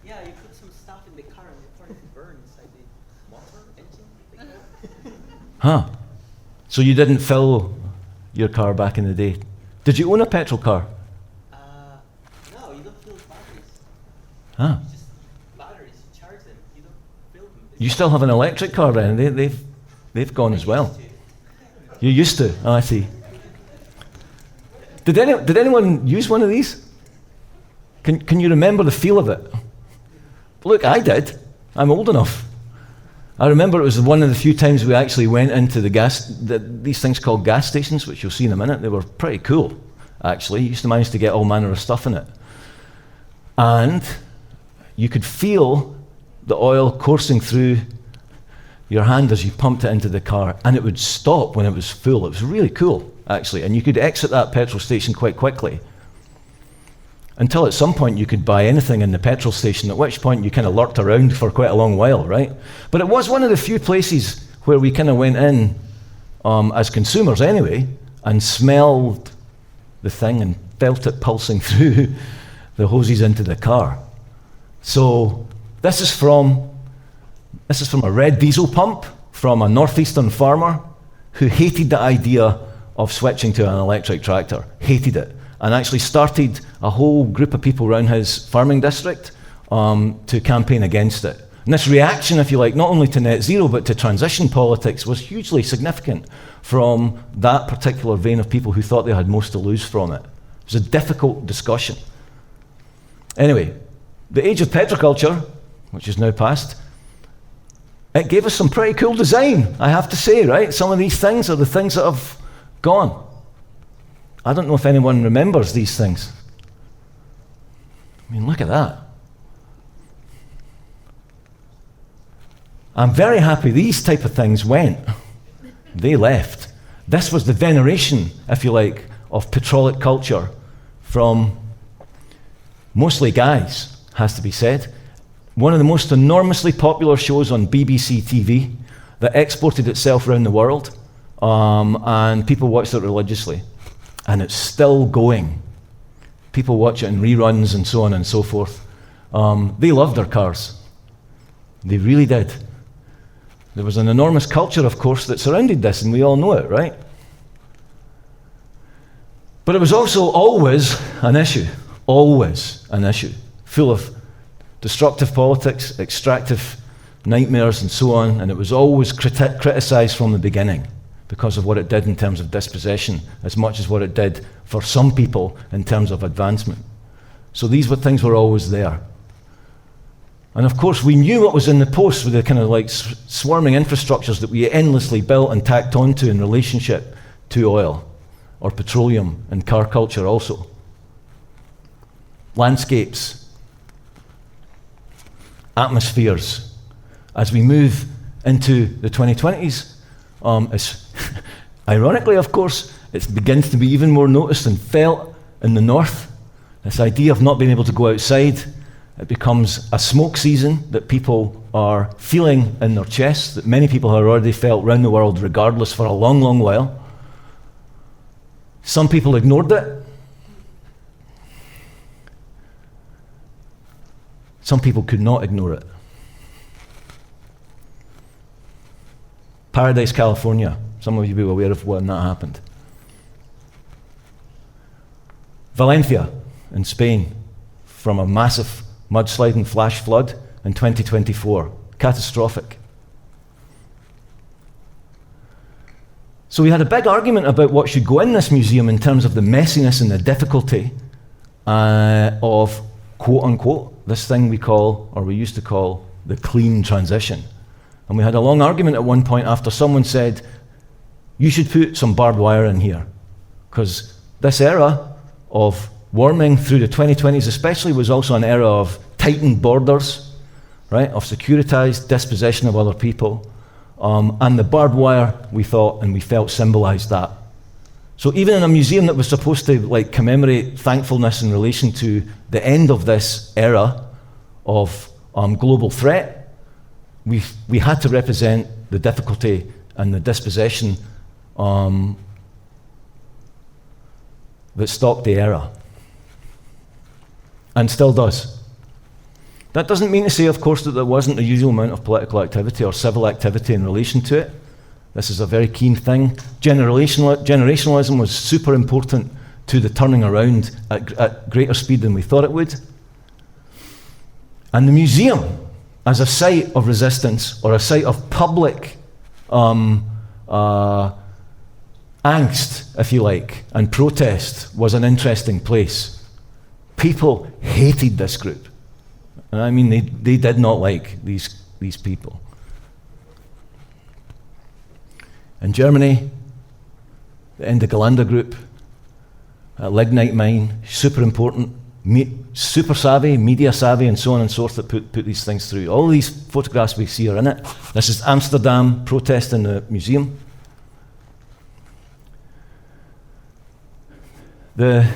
Yeah, you put some stuff in the car and it started to burn inside the motor engine. They call it. Huh. So you didn't fill your car back in the day. Did you own a petrol car? No, you don't fill batteries. Ah. It's just batteries. You charge them. You don't fill them. You still have an electric car then? They've gone as well. Used to. You used to. Oh, I see. Did anyone use one of these? Can you remember the feel of it? Look, I did. I'm old enough. I remember it was one of the few times we actually went into these things called gas stations, which you'll see in a minute. They were pretty cool, actually. You used to manage to get all manner of stuff in it. And you could feel the oil coursing through your hand as you pumped it into the car, and it would stop when it was full. It was really cool, actually, and you could exit that petrol station quite quickly. Until at some point you could buy anything in the petrol station, at which point you kind of lurked around for quite a long while, right? But it was one of the few places where we kind of went in, as consumers anyway, and smelled the thing and felt it pulsing through the hoses into the car. So this is from a red diesel pump from a northeastern farmer who hated the idea of switching to an electric tractor, hated it, and actually started a whole group of people around his farming district to campaign against it. And this reaction, if you like, not only to net zero but to transition politics was hugely significant from that particular vein of people who thought they had most to lose from it. It was a difficult discussion. Anyway, the age of petroculture, which is now past, it gave us some pretty cool design, I have to say, right? Some of these things are the things that have gone. I don't know if anyone remembers these things. I mean, look at that. I'm very happy these type of things went. They left. This was the veneration, if you like, of petrolic culture from mostly guys, has to be said. One of the most enormously popular shows on BBC TV that exported itself around the world, and people watched it religiously. And it's still going. People watch it in reruns and so on and so forth. They loved their cars. They really did. There was an enormous culture, of course, that surrounded this, and we all know it, right? But it was also always an issue, full of destructive politics, extractive nightmares, and so on, and it was always criticised from the beginning because of what it did in terms of dispossession, as much as what it did for some people in terms of advancement. So these things were always there. And of course, we knew what was in the post with the kind of like swarming infrastructures that we endlessly built and tacked onto in relationship to oil or petroleum and car culture also. Landscapes, atmospheres. As we move into the 2020s, it's ironically, of course, it begins to be even more noticed and felt in the north. This idea of not being able to go outside, it becomes a smoke season that people are feeling in their chests, that many people have already felt around the world regardless for a long, long while. Some people ignored it. Some people could not ignore it. Paradise, California. Some of you will be aware of when that happened. Valencia in Spain, from a massive mudslide and flash flood in 2024. Catastrophic. So we had a big argument about what should go in this museum in terms of the messiness and the difficulty of, quote unquote, this thing we call, or we used to call, the clean transition. And we had a long argument at one point after someone said, you should put some barbed wire in here, because this era of warming through the 2020s especially was also an era of tightened borders, right, of securitized dispossession of other people, and the barbed wire, we thought and we felt, symbolized that. So even in a museum that was supposed to like commemorate thankfulness in relation to the end of this era of global threat, we had to represent the difficulty and the dispossession that stalked the era, and still does. That doesn't mean to say, of course, that there wasn't the usual amount of political activity or civil activity in relation to it. This is a very keen thing. Generationalism was super important to the turning around at greater speed than we thought it would. And the museum, as a site of resistance or a site of public angst, if you like, and protest was an interesting place. People hated this group. And I mean, they did not like these people. In Germany, the Decolonizing group at Lignite Mine, super important, super savvy, media savvy, and so on and so forth that put these things through. All these photographs we see are in it. This is Amsterdam protest in the museum. The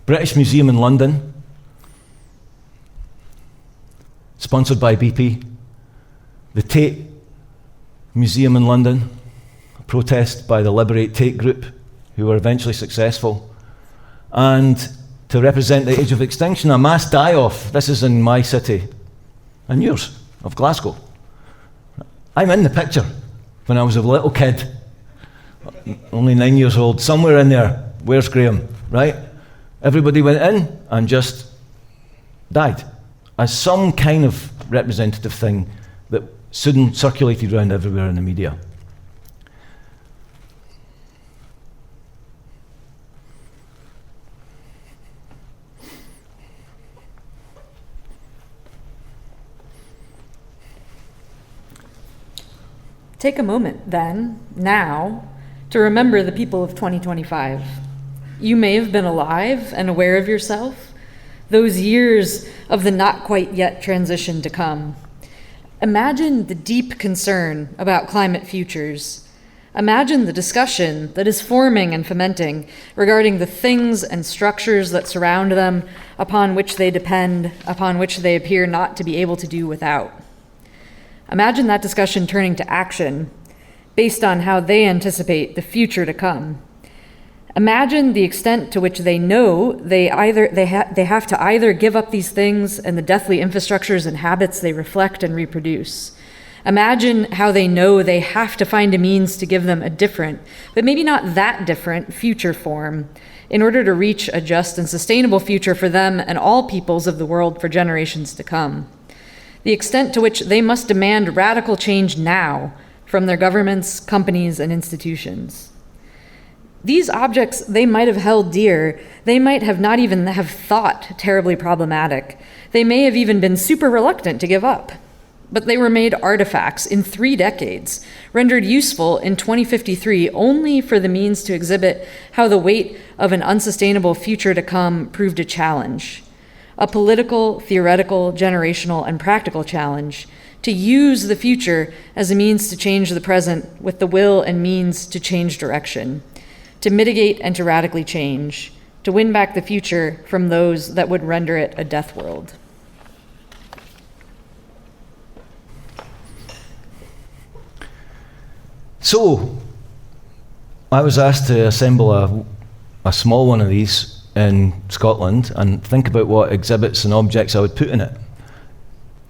British Museum in London, sponsored by BP. The Tate Museum in London, a protest by the Liberate Tate group, who were eventually successful. And to represent the age of extinction, a mass die-off. This is in my city, and yours, of Glasgow. I'm in the picture when I was a little kid, only 9 years old, somewhere in there. Where's Graeme, right? Everybody went in and just died as some kind of representative thing that soon circulated around everywhere in the media. Take a moment, then, now, to remember the people of 2025. You may have been alive and aware of yourself, those years of the not quite yet transition to come. Imagine the deep concern about climate futures. Imagine the discussion that is forming and fomenting regarding the things and structures that surround them, upon which they depend, upon which they appear not to be able to do without. Imagine that discussion turning to action based on how they anticipate the future to come. Imagine the extent to which they know they have to either give up these things and the deathly infrastructures and habits they reflect and reproduce. Imagine how they know they have to find a means to give them a different, but maybe not that different, future form in order to reach a just and sustainable future for them and all peoples of the world for generations to come. The extent to which they must demand radical change now from their governments, companies, and institutions. These objects they might have held dear, they might have not even have thought terribly problematic. They may have even been super reluctant to give up. But they were made artifacts in 3 decades, rendered useful in 2053 only for the means to exhibit how the weight of an unsustainable future to come proved a challenge. A political, theoretical, generational, and practical challenge to use the future as a means to change the present with the will and means to change direction, to mitigate and to radically change, to win back the future from those that would render it a death world. So, I was asked to assemble a small one of these in Scotland and think about what exhibits and objects I would put in it.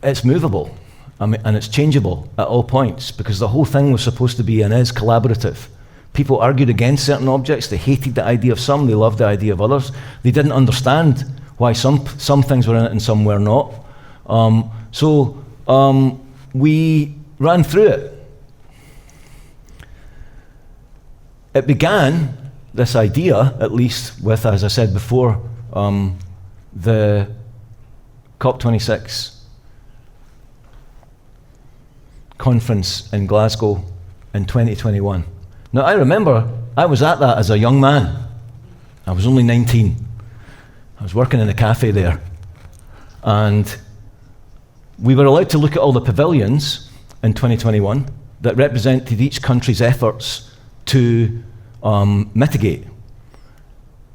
It's movable, and it's changeable at all points, because the whole thing was supposed to be and is collaborative. People argued against certain objects. They hated the idea of some, they loved the idea of others. They didn't understand why some things were in it and some were not. So we ran through it. It began, this idea, at least with, as I said before, the COP26 conference in Glasgow in 2021. Now, I remember I was at that as a young man. I was only 19. I was working in a cafe there. And we were allowed to look at all the pavilions in 2021 that represented each country's efforts to mitigate.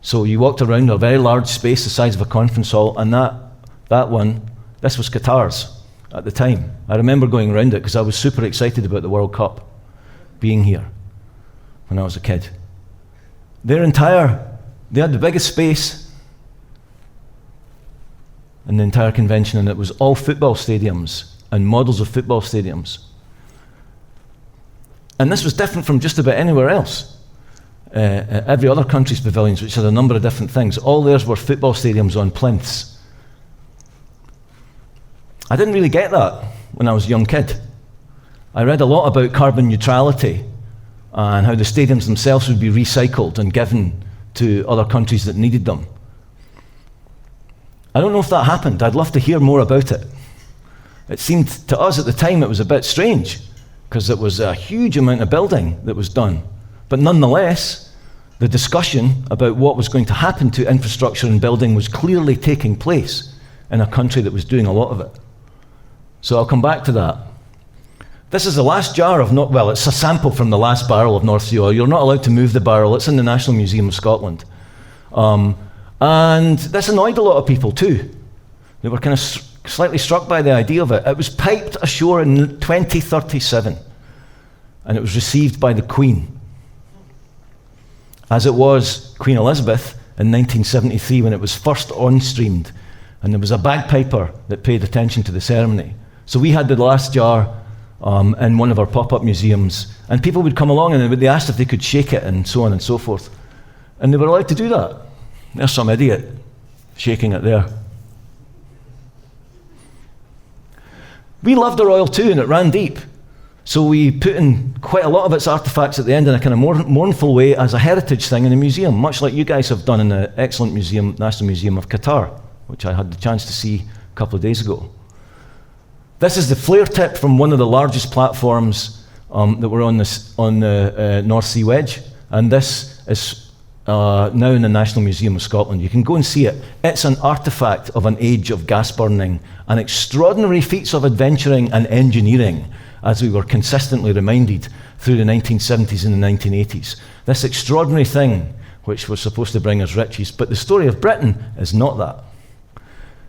So you walked around a very large space the size of a conference hall, and that one, this was Qatar's at the time. I remember going around it because I was super excited about the World Cup being here when I was a kid. They had the biggest space in the entire convention, and it was all football stadiums and models of football stadiums. And this was different from just about anywhere else. Every other country's pavilions, which had a number of different things, all theirs were football stadiums on plinths. I didn't really get that when I was a young kid. I read a lot about carbon neutrality and how the stadiums themselves would be recycled and given to other countries that needed them. I don't know if that happened. I'd love to hear more about it. It seemed to us at the time it was a bit strange, because it was a huge amount of building that was done. But nonetheless, the discussion about what was going to happen to infrastructure and building was clearly taking place in a country that was doing a lot of it. So I'll come back to that. This is the last jar of, it's a sample from the last barrel of North Sea oil. You're not allowed to move the barrel. It's in the National Museum of Scotland. And this annoyed a lot of people too. They were kind of slightly struck by the idea of it. It was piped ashore in 2037, and it was received by the Queen, as it was Queen Elizabeth in 1973 when it was first on-streamed, and there was a bagpiper that paid attention to the ceremony. So we had the last jar in one of our pop-up museums, and people would come along and they asked if they could shake it and so on and so forth. And they were allowed to do that. There's some idiot shaking it there. We loved our oil too, and it ran deep. So we put in quite a lot of its artifacts at the end in a kind of mournful way as a heritage thing in the museum, much like you guys have done in the excellent museum, National Museum of Qatar, which I had the chance to see a couple of days ago. This is the flare tip from one of the largest platforms that were on the North Sea Wedge, and this is now in the National Museum of Scotland. You can go and see it. It's an artifact of an age of gas burning and extraordinary feats of adventuring and engineering, as we were consistently reminded through the 1970s and the 1980s. This extraordinary thing, which was supposed to bring us riches, but the story of Britain is not that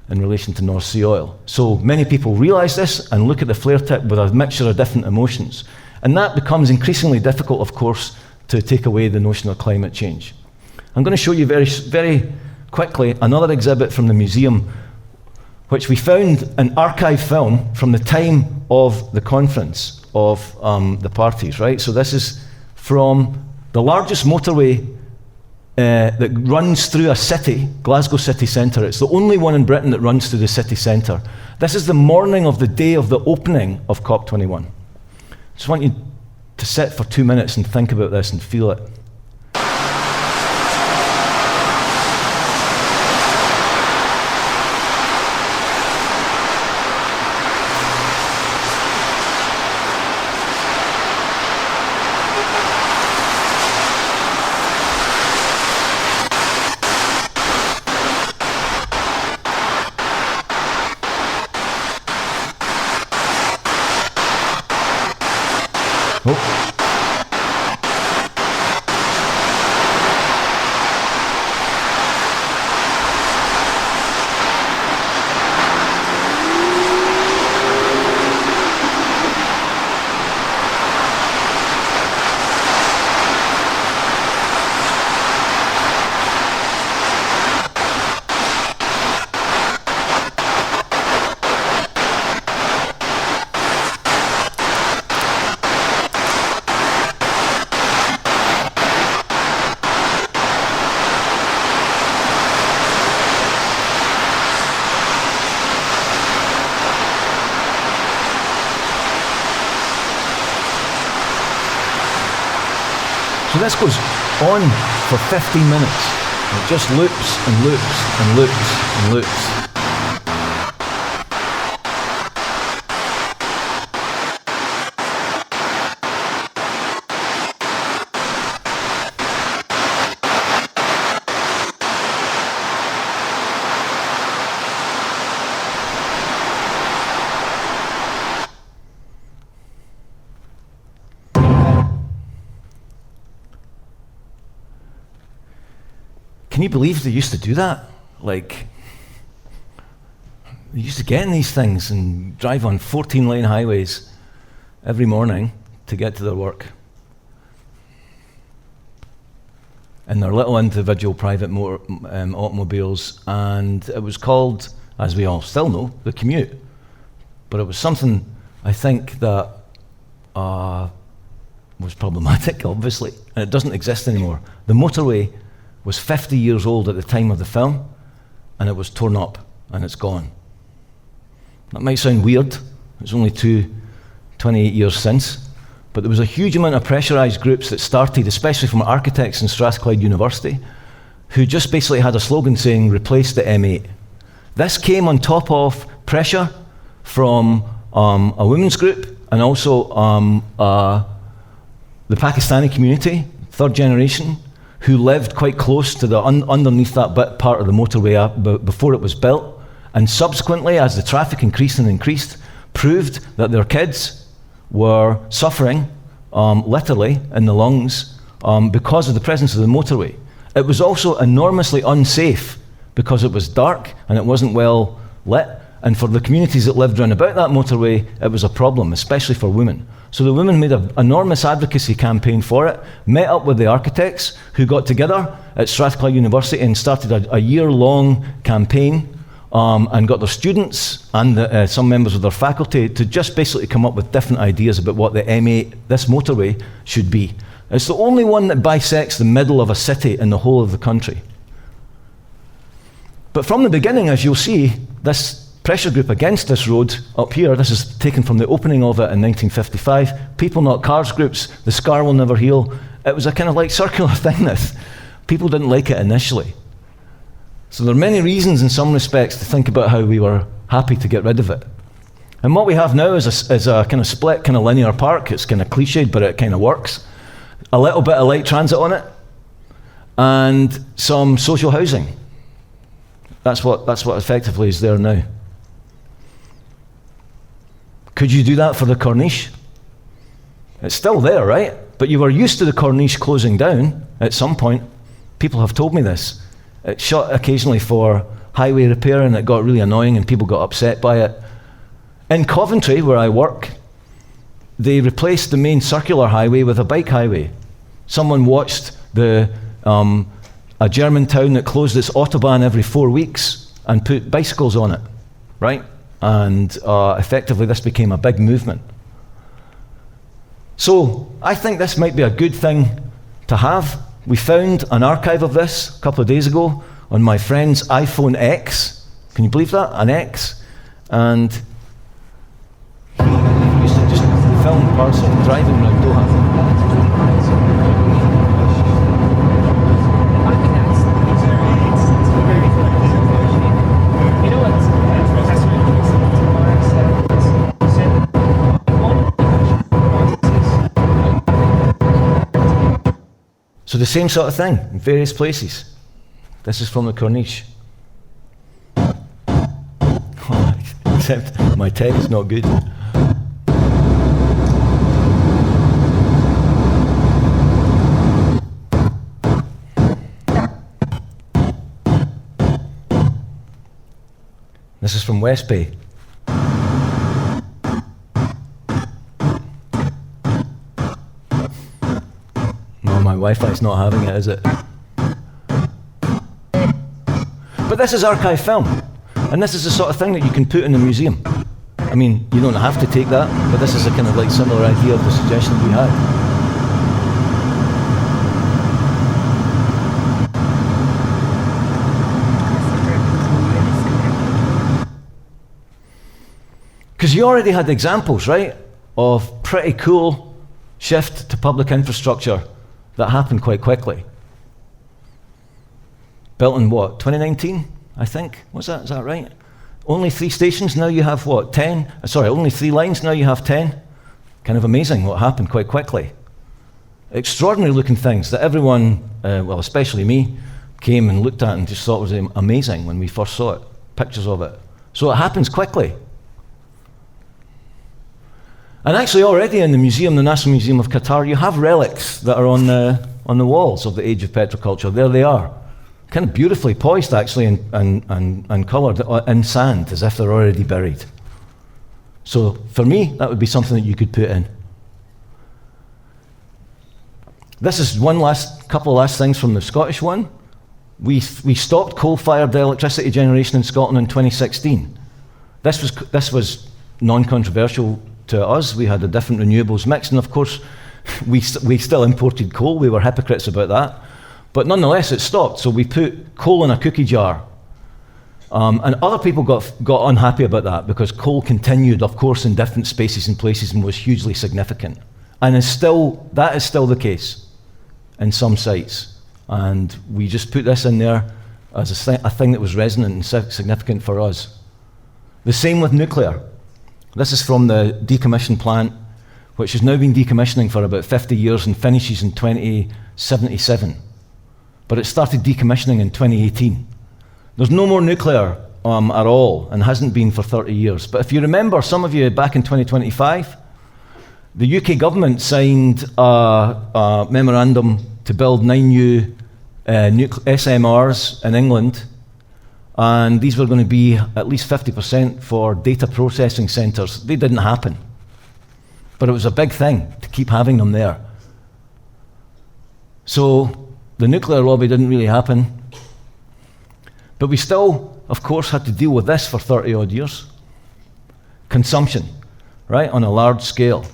in relation to North Sea oil. So many people realise this and look at the flare tip with a mixture of different emotions. And that becomes increasingly difficult, of course, to take away the notion of climate change. I'm going to show you very, very quickly another exhibit from the museum, which we found an archive film from the time of the conference of the parties, right? So this is from the largest motorway that runs through a city, Glasgow city centre. It's the only one in Britain that runs through the city centre. This is the morning of the day of the opening of COP21. I just want you to sit for 2 minutes and think about this and feel it. So this goes on for 15 minutes. It just loops and loops and loops and loops. Can you believe they used to do that? Like, they used to get in these things and drive on 14-lane highways every morning to get to their work in their little individual private automobiles, and it was called, as we all still know, the commute. But it was something, I think, that was problematic, obviously, and it doesn't exist anymore. The motorway was 50 years old at the time of the film, and it was torn up, and it's gone. That might sound weird. It's only 28 years since, But there was a huge amount of pressurised groups that started, especially from architects in Strathclyde University, who just basically had a slogan saying, replace the M8. This came on top of pressure from a women's group and also the Pakistani community, third generation, who lived quite close to the underneath that bit part of the motorway before it was built, and subsequently, as the traffic increased and increased, proved that their kids were suffering literally in the lungs because of the presence of the motorway. It was also enormously unsafe because it was dark and it wasn't well lit, and for the communities that lived round about that motorway, it was a problem, especially for women. So the women made an enormous advocacy campaign for it, met up with the architects who got together at Strathclyde University and started a year-long campaign and got their students and some members of their faculty to just basically come up with different ideas about what the M8, this motorway, should be. It's the only one that bisects the middle of a city in the whole of the country. But from the beginning, as you'll see, this pressure group against this road up here, this is taken from the opening of it in 1955, People Not Cars groups, the scar will never heal. It was a kind of like circular thing that people didn't like it initially. So there are many reasons in some respects to think about how we were happy to get rid of it. And what we have now is a kind of split, kind of linear park. It's kind of cliched, but it kind of works. A little bit of light transit on it, and some social housing. That's what effectively is there now. Could you do that for the Corniche? It's still there, right? But you were used to the Corniche closing down at some point. People have told me this. It shut occasionally for highway repair and it got really annoying and people got upset by it. In Coventry, where I work, they replaced the main circular highway with a bike highway. Someone watched a German town that closed its Autobahn every 4 weeks and put bicycles on it, right? And effectively this became a big movement. So I think this might be a good thing to have. We found an archive of this a couple of days ago on my friend's iPhone X. Can you believe that? An X. And he used to just film parts of driving around Doha. So the same sort of thing in various places. This is from the Corniche. Except my tech is not good. This is from West Bay. My Wi-Fi's not having it, is it? But this is archive film, and this is the sort of thing that you can put in the museum. I mean, you don't have to take that, but this is a kind of like similar idea of the suggestion we had. Because you already had examples, right, of pretty cool shift to public infrastructure that happened quite quickly. Built in what, 2019, I think? Is that right? Only 3 stations, now you have what, 10? Sorry, only 3 lines, now you have 10? Kind of amazing what happened quite quickly. Extraordinary looking things that everyone, well, especially me, came and looked at and just thought was amazing when we first saw it, pictures of it. So it happens quickly. And actually already in the museum, the National Museum of Qatar, you have relics that are on the walls of the age of petroculture. There they are. Kind of beautifully poised actually and coloured in sand as if they're already buried. So for me, that would be something that you could put in. This is couple of last things from the Scottish one. We stopped coal-fired electricity generation in Scotland in 2016. This was non-controversial to us. We had a different renewables mix, and of course we still imported coal. We were hypocrites about that, but nonetheless it stopped. So we put coal in a cookie jar, and other people got unhappy about that because coal continued, of course, in different spaces and places and was hugely significant. And that is still the case in some sites. And we just put this in there as a thing that was resonant and significant for us. The same with nuclear. This is from the decommissioned plant, which has now been decommissioning for about 50 years and finishes in 2077. But it started decommissioning in 2018. There's no more nuclear at all, and hasn't been for 30 years. But if you remember, some of you back in 2025, the UK government signed a memorandum to build 9 new SMRs in England, and these were going to be at least 50% for data processing centres. They didn't happen. But it was a big thing to keep having them there. So the nuclear lobby didn't really happen. But we still, of course, had to deal with this for 30 odd years. Consumption, right, on a large scale.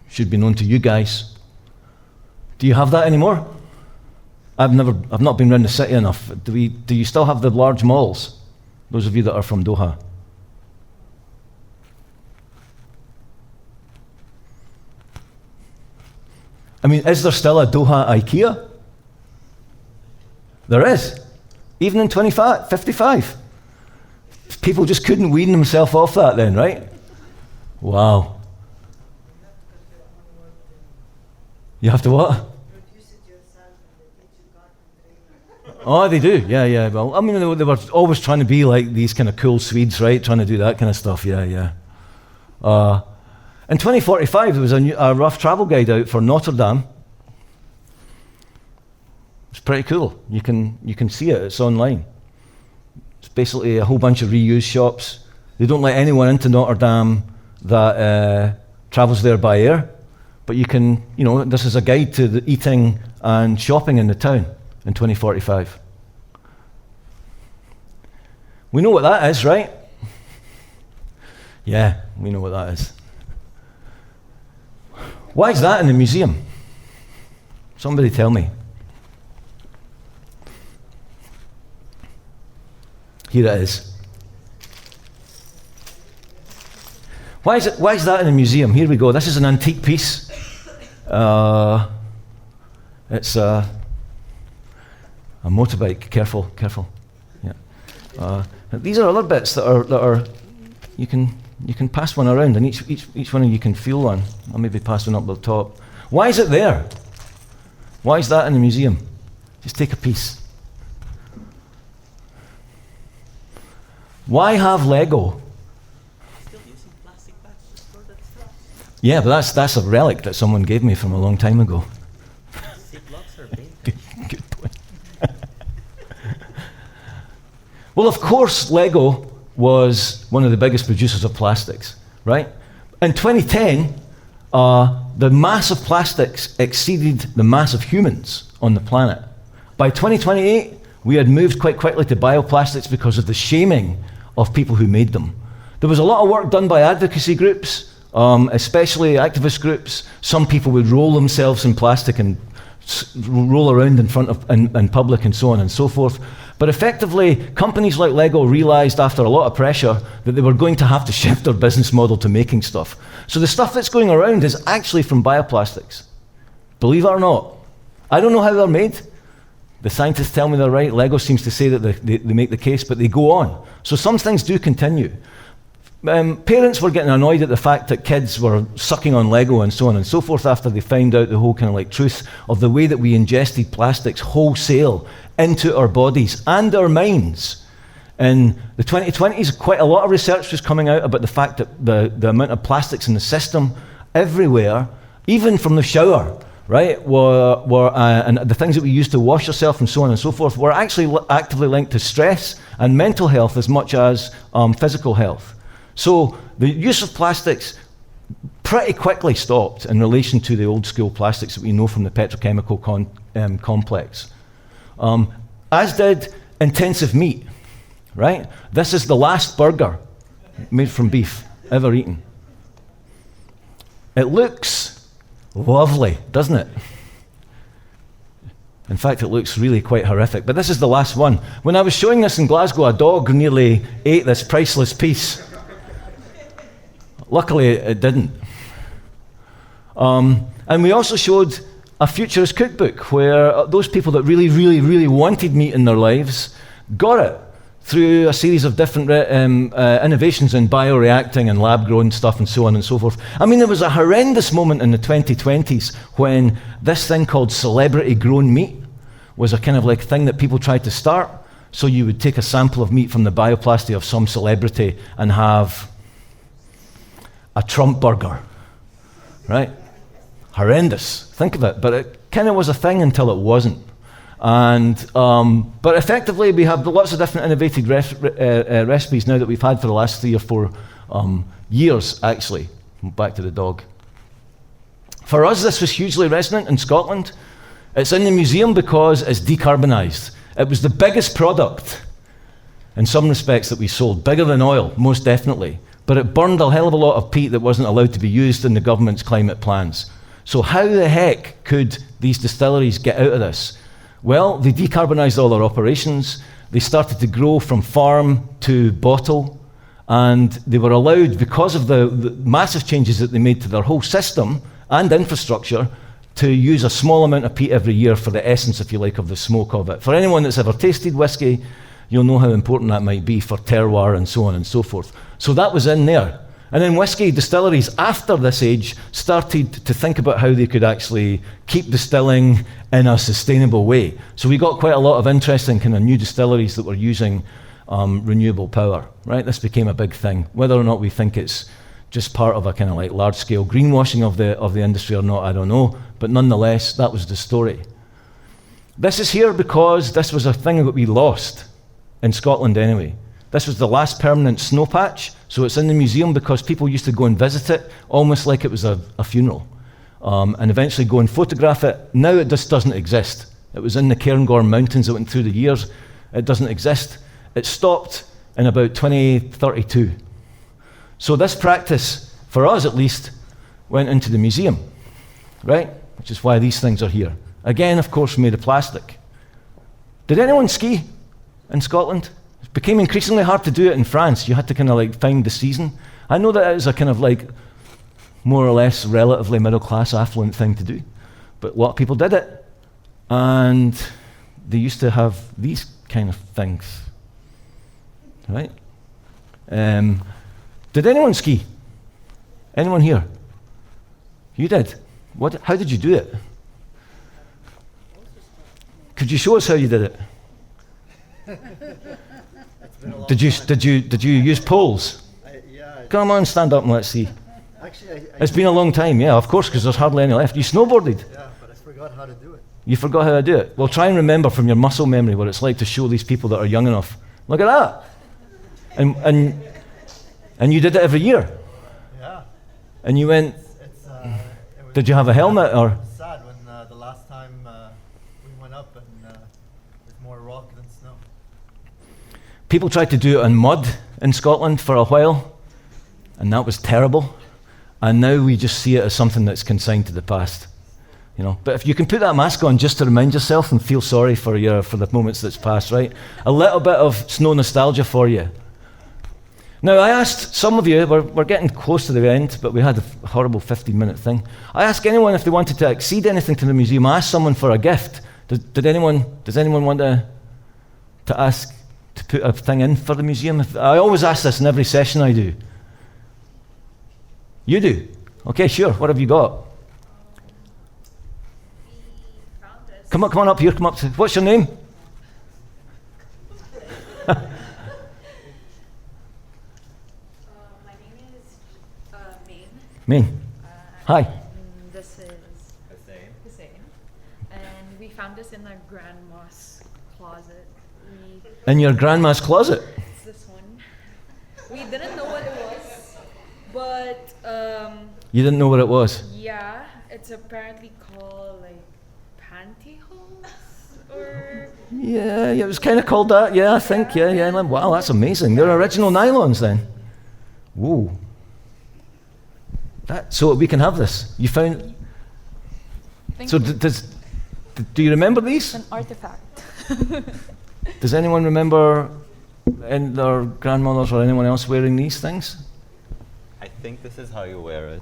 Should be known to you guys. Do you have that anymore? I've not been around the city enough. Do you still have the large malls? Those of you that are from Doha. I mean, is there still a Doha IKEA? There is. Even in 55. People just couldn't wean themselves off that then, right? Wow. You have to what? Oh, they do. Yeah. Well, I mean, they were always trying to be like these kind of cool Swedes, right? Trying to do that kind of stuff. Yeah. In 2045, there was a rough travel guide out for Notre Dame. It's pretty cool. You can see it. It's online. It's basically a whole bunch of reused shops. They don't let anyone into Notre Dame that travels there by air. But you can, this is a guide to the eating and shopping in the town in 2045. We know what that is, right? Yeah, we know what that is. Why is that in the museum? Somebody tell me. Here it is. Why is that in the museum? Here we go. This is an antique piece. It's a motorbike. Careful. Yeah. These are other bits that are you can pass one around, and each one of you can feel one. I'll maybe pass one up the top. Why is it there? Why is that in the museum? Just take a piece. Why have Lego? Still using plastic bags to store that stuff? Yeah, but that's a relic that someone gave me from a long time ago. Ziplocs are dangerous. Good point. Well, of course, Lego was one of the biggest producers of plastics, right? In 2010, the mass of plastics exceeded the mass of humans on the planet. By 2028, we had moved quite quickly to bioplastics because of the shaming of people who made them. There was a lot of work done by advocacy groups, especially activist groups. Some people would roll themselves in plastic and roll around in front of in public and so on and so forth. But effectively, companies like Lego realized after a lot of pressure that they were going to have to shift their business model to making stuff. So the stuff that's going around is actually from bioplastics. Believe it or not. I don't know how they're made. The scientists tell me they're right. Lego seems to say that they make the case, but they go on. So some things do continue. Parents were getting annoyed at the fact that kids were sucking on Lego and so on and so forth after they found out the whole kind of like truth of the way that we ingested plastics wholesale into our bodies and our minds. In the 2020s, quite a lot of research was coming out about the fact that the amount of plastics in the system everywhere, even from the shower, right, and the things that we use to wash ourselves and so on and so forth, were actually actively linked to stress and mental health as much as physical health. So the use of plastics pretty quickly stopped in relation to the old school plastics that we know from the petrochemical complex. As did intensive meat, right? This is the last burger made from beef ever eaten. It looks lovely, doesn't it? In fact, it looks really quite horrific, but this is the last one. When I was showing this in Glasgow, a dog nearly ate this priceless piece. Luckily, it didn't. And we also showed a futurist cookbook where those people that really, really, really wanted meat in their lives got it through a series of different innovations in bioreacting and lab-grown stuff and so on and so forth. I mean, there was a horrendous moment in the 2020s when this thing called celebrity-grown meat was a kind of like thing that people tried to start. So you would take a sample of meat from the bioplasty of some celebrity and have a Trump burger, right? Horrendous. Think of it. But it kind of was a thing until it wasn't. And but effectively, we have lots of different innovative recipes now that we've had for the last 3 or 4 years, actually. Back to the dog. For us, this was hugely resonant in Scotland. It's in the museum because it's decarbonised. It was the biggest product, in some respects, that we sold. Bigger than oil, most definitely. But it burned a hell of a lot of peat that wasn't allowed to be used in the government's climate plans. So how the heck could these distilleries get out of this? Well, they decarbonised all their operations. They started to grow from farm to bottle. And they were allowed, because of the massive changes that they made to their whole system and infrastructure, to use a small amount of peat every year for the essence, if you like, of the smoke of it. For anyone that's ever tasted whiskey, you'll know how important that might be for terroir and so on and so forth. So that was in there. And then whiskey distilleries after this age started to think about how they could actually keep distilling in a sustainable way. So we got quite a lot of interesting kind of new distilleries that were using renewable power, right? This became a big thing. Whether or not we think it's just part of a kind of like large-scale greenwashing of the industry or not, I don't know. But nonetheless, that was the story. This is here because this was a thing that we lost in Scotland anyway. This was the last permanent snow patch, so it's in the museum because people used to go and visit it almost like it was a funeral, and eventually go and photograph it. Now it just doesn't exist. It was in the Cairngorm Mountains that went through the years. It doesn't exist. It stopped in about 2032. So this practice, for us at least, went into the museum, right? Which is why these things are here. Again, of course, made of plastic. Did anyone ski in Scotland? It became increasingly hard to do it in France. You had to kind of like find the season. I know that it was a kind of like more or less relatively middle-class, affluent thing to do, but a lot of people did it. And they used to have these kind of things, right? Did anyone ski? Anyone here? You did? What? How did you do it? Could you show us how you did it? Did you use poles? Yeah. Come on, stand up and let's see. Actually, It's been a long time, yeah, of course, because there's hardly any left. You snowboarded? yeah, but I forgot how to do it. You forgot how to do it? Well, try and remember from your muscle memory what it's like to show these people that are young enough. Look at that. And you did it every year? Yeah. And you went, It's did you have a helmet or? sad when the last time we went up and there's more rock than snow. People tried to do it in mud in Scotland for a while, and that was terrible. And now we just see it as something that's consigned to the past. You know, but if you can put that mask on just to remind yourself and feel sorry for the moments that's passed, right? A little bit of snow nostalgia for you. Now, I asked some of you, we're getting close to the end, but we had a horrible 15-minute thing. I asked anyone if they wanted to accede anything to the museum. I asked someone for a gift. Does anyone want to ask to put a thing in for the museum? I always ask this in every session I do. You do? Okay, sure. What have you got? Come on up here. Come up. What's your name? My name is Maine. Maine. Hi. This is Hussein. And we found this in our grandma's closet. In your grandma's closet? It's this one. We didn't know what it was, but You didn't know what it was? yeah, it's apparently called like pantyhose or Yeah, it was kind of called that. Yeah, I think. Yeah. Wow, that's amazing. They're original nylons then. Whoa. So we can have this. You found. So do you remember these? an artifact. Does anyone remember their grandmothers or anyone else wearing these things? I think this is how you wear it.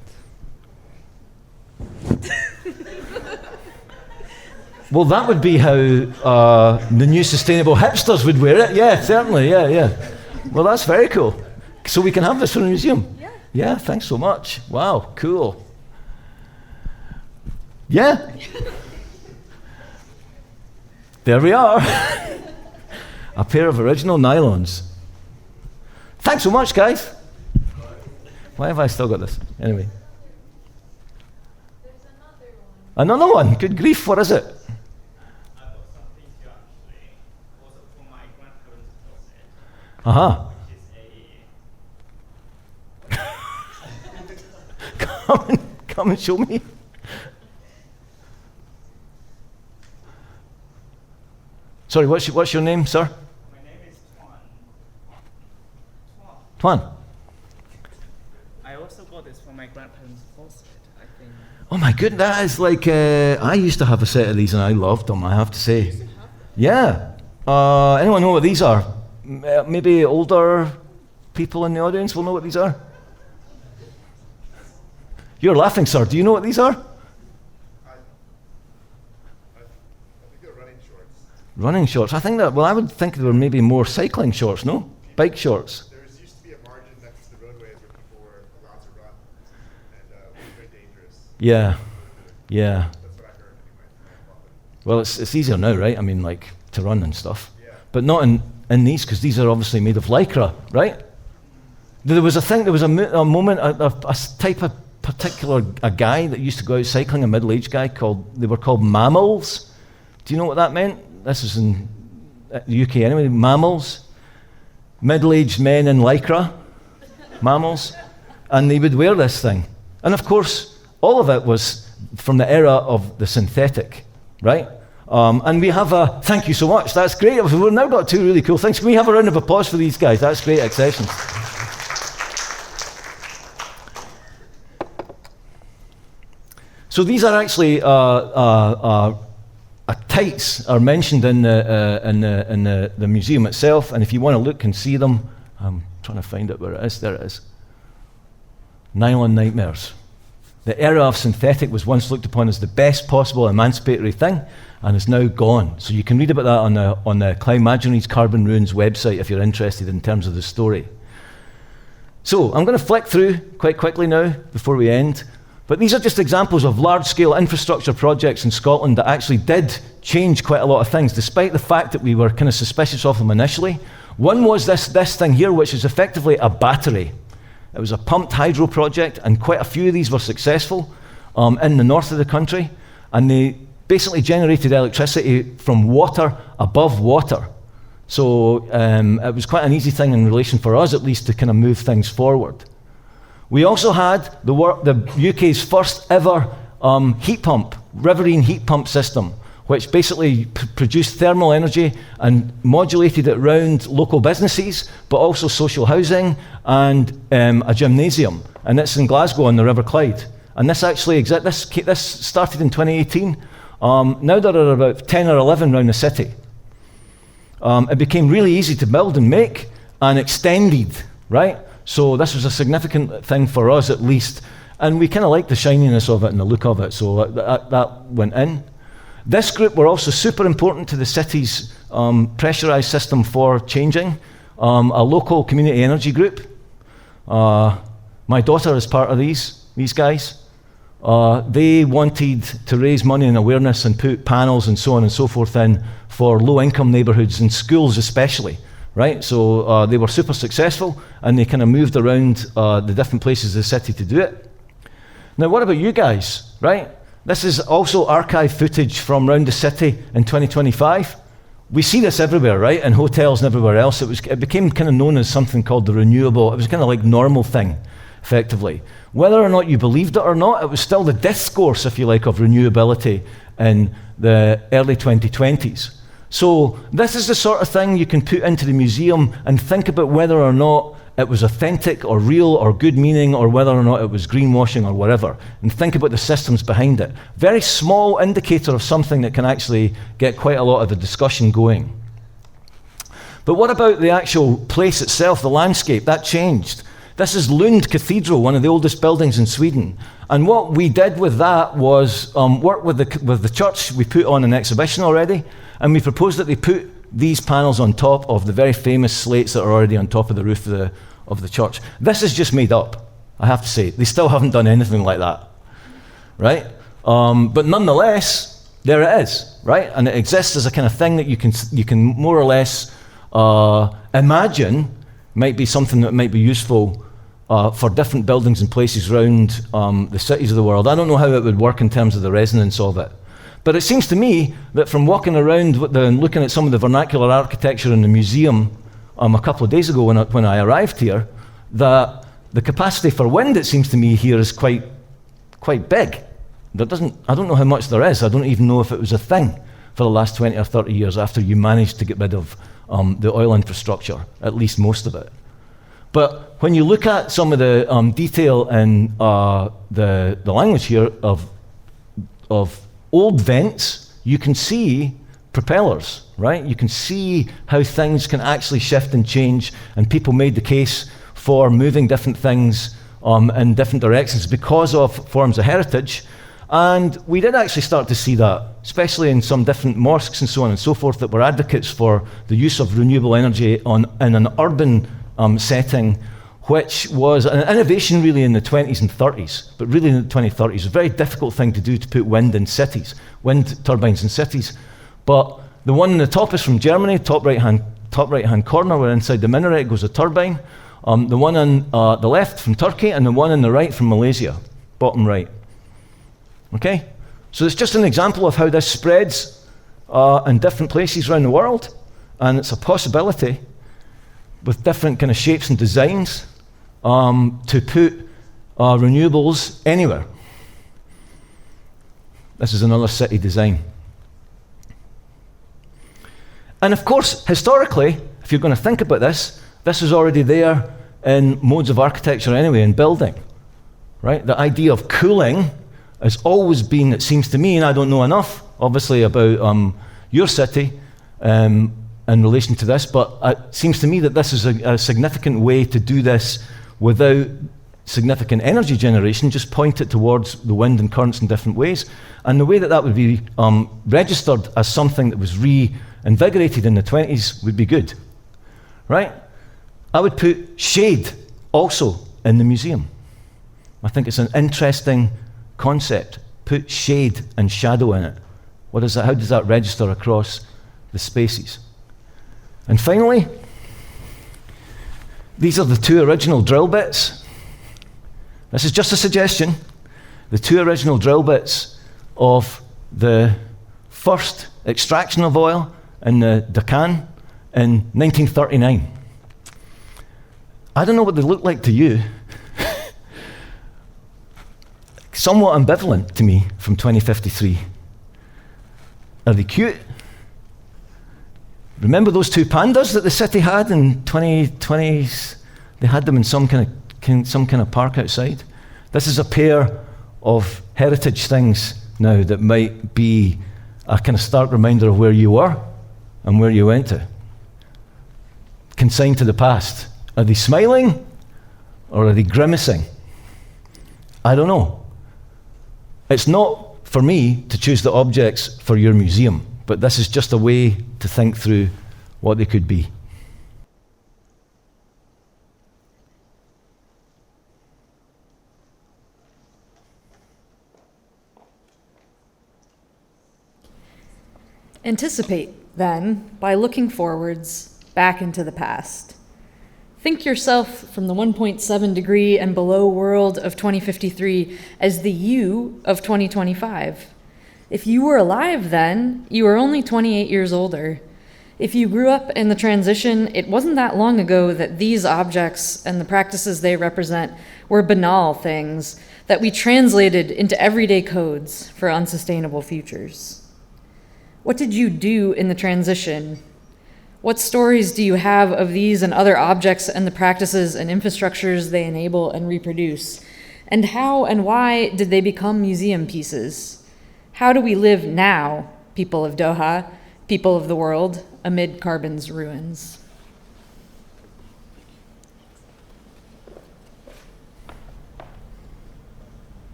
Well, that would be how the new sustainable hipsters would wear it. Yeah, certainly. Yeah. Well, that's very cool. So we can have this for the museum. Yeah. Thanks so much. Wow. Cool. Yeah. There we are. A pair of original nylons. Thanks so much, guys. Why have I still got this? Anyway. There's another one. Another one. Good grief. What is it? I've got something to actually, also for my grandparents' closet, Uh-huh. which is a Come and show me. Sorry, what's your name, sir? my name is Tuan. Tuan. I also got this from my grandparents' closet, I think. Oh my goodness, that is like, I used to have a set of these and I loved them, I have to say. Yeah. Anyone know what these are? Maybe older people in the audience will know what these are? You're laughing, sir. Do you know what these are? I think they're running shorts. Running shorts. I think that, well, I would think they were maybe more cycling shorts, no? Bike shorts. There used to be a margin next to the roadways where people were allowed to run, and it was very dangerous. Yeah. That's what I heard anyway. Well, it's easier now, right? I mean, like, to run and stuff. Yeah. But not in these, because these are obviously made of lycra, right? There was a moment, a type of a guy that used to go out cycling, a middle-aged guy, they were called mammals. Do you know what that meant? This is in the UK anyway, mammals. Middle-aged men in lycra, mammals. And they would wear this thing. And of course, all of it was from the era of the synthetic, right? And we have thank you so much, that's great. We've now got two really cool things. Can we have a round of applause for these guys? That's great accessions. So these are actually tights are mentioned in the museum itself, and if you want to look and see them, I'm trying to find it where it is. There it is. Nylon nightmares. The era of synthetic was once looked upon as the best possible emancipatory thing, and is now gone. So you can read about that on the Reimagined's Carbon Ruins website if you're interested in terms of the story. So I'm going to flick through quite quickly now before we end. But these are just examples of large-scale infrastructure projects in Scotland that actually did change quite a lot of things, despite the fact that we were kind of suspicious of them initially. One was this thing here, which is effectively a battery. It was a pumped hydro project, and quite a few of these were successful in the north of the country, and they basically generated electricity from water above water. So it was quite an easy thing in relation for us, at least, to kind of move things forward. We also had the UK's first ever heat pump, riverine heat pump system, which basically produced thermal energy and modulated it around local businesses, but also social housing and a gymnasium. And it's in Glasgow on the River Clyde. And this actually this started in 2018. Now there are about 10 or 11 around the city. It became really easy to build and make and extended, right? So this was a significant thing for us, at least. And we kind of liked the shininess of it and the look of it, so that went in. This group were also super important to the city's pressurised system for changing. A local community energy group. My daughter is part of these guys. They wanted to raise money and awareness and put panels and so on and so forth in for low-income neighbourhoods and schools especially. Right, so they were super successful, and they kind of moved around the different places of the city to do it. Now, what about you guys, right? This is also archive footage from around the city in 2025. We see this everywhere, right? In hotels and everywhere else. It became kind of known as something called the renewable. It was kind of like normal thing, effectively. Whether or not you believed it or not, it was still the discourse, if you like, of renewability in the early 2020s. So this is the sort of thing you can put into the museum and think about whether or not it was authentic or real or good meaning, or whether or not it was greenwashing or whatever, and think about the systems behind it. Very small indicator of something that can actually get quite a lot of the discussion going. But what about the actual place itself, the landscape? That changed. This is Lund Cathedral, one of the oldest buildings in Sweden. And what we did with that was work with the church. We put on an exhibition already, and we proposed that they put these panels on top of the very famous slates that are already on top of the roof of the church. This is just made up, I have to say. They still haven't done anything like that, right? But nonetheless, there it is, right? And it exists as a kind of thing that you can more or less imagine might be something that might be useful for different buildings and places around the cities of the world. I don't know how it would work in terms of the resonance of it. But it seems to me that from walking around and looking at some of the vernacular architecture in the museum a couple of days ago when I arrived here, that the capacity for wind, it seems to me, here is quite big. I don't know how much there is. I don't even know if it was a thing for the last 20 or 30 years after you managed to get rid of the oil infrastructure, at least most of it. But when you look at some of the detail in the language here of old vents, you can see propellers, right? You can see how things can actually shift and change, and people made the case for moving different things in different directions because of forms of heritage. And we did actually start to see that, especially in some different mosques and so on and so forth, that were advocates for the use of renewable energy in an urban setting, which was an innovation really in the 20s and 30s, but really in the 2030s. A very difficult thing to do, to put wind in cities, wind turbines in cities. But the one on the top is from Germany, top right-hand corner, where inside the minaret goes a turbine. The one on the left from Turkey, and the one on the right from Malaysia, bottom right. Okay? So it's just an example of how this spreads in different places around the world, and it's a possibility with different kind of shapes and designs to put renewables anywhere. This is another city design. And of course, historically, if you're going to think about this, this is already there in modes of architecture anyway, in building, right? The idea of cooling has always been, it seems to me, and I don't know enough, obviously, about your city in relation to this, but it seems to me that this is a significant way to do this without significant energy generation. Just point it towards the wind and currents in different ways. And the way that that would be registered as something that was reinvigorated in the 20s would be good, right? I would put shade also in the museum. I think it's an interesting concept. Put shade and shadow in it. What is that? How does that register across the spaces? And finally, these are the two original drill bits. This is just a suggestion. The two original drill bits of the first extraction of oil in the Deccan in 1939. I don't know what they look like to you. Somewhat ambivalent to me from 2053. Are they cute? Remember those two pandas that the city had in 2020s? They had them in some kind of park outside. This is a pair of heritage things now that might be a kind of stark reminder of where you were and where you went to. Consigned to the past. Are they smiling or are they grimacing? I don't know. It's not for me to choose the objects for your museum, but this is just a way to think through what they could be. Anticipate, then, by looking forwards, back into the past. Think yourself from the 1.7 degree and below world of 2053 as the you of 2025. If you were alive then, you were only 28 years older. If you grew up in the transition, it wasn't that long ago that these objects and the practices they represent were banal things that we translated into everyday codes for unsustainable futures. What did you do in the transition? What stories do you have of these and other objects and the practices and infrastructures they enable and reproduce? And how and why did they become museum pieces? How do we live now, people of Doha, people of the world, amid carbon's ruins?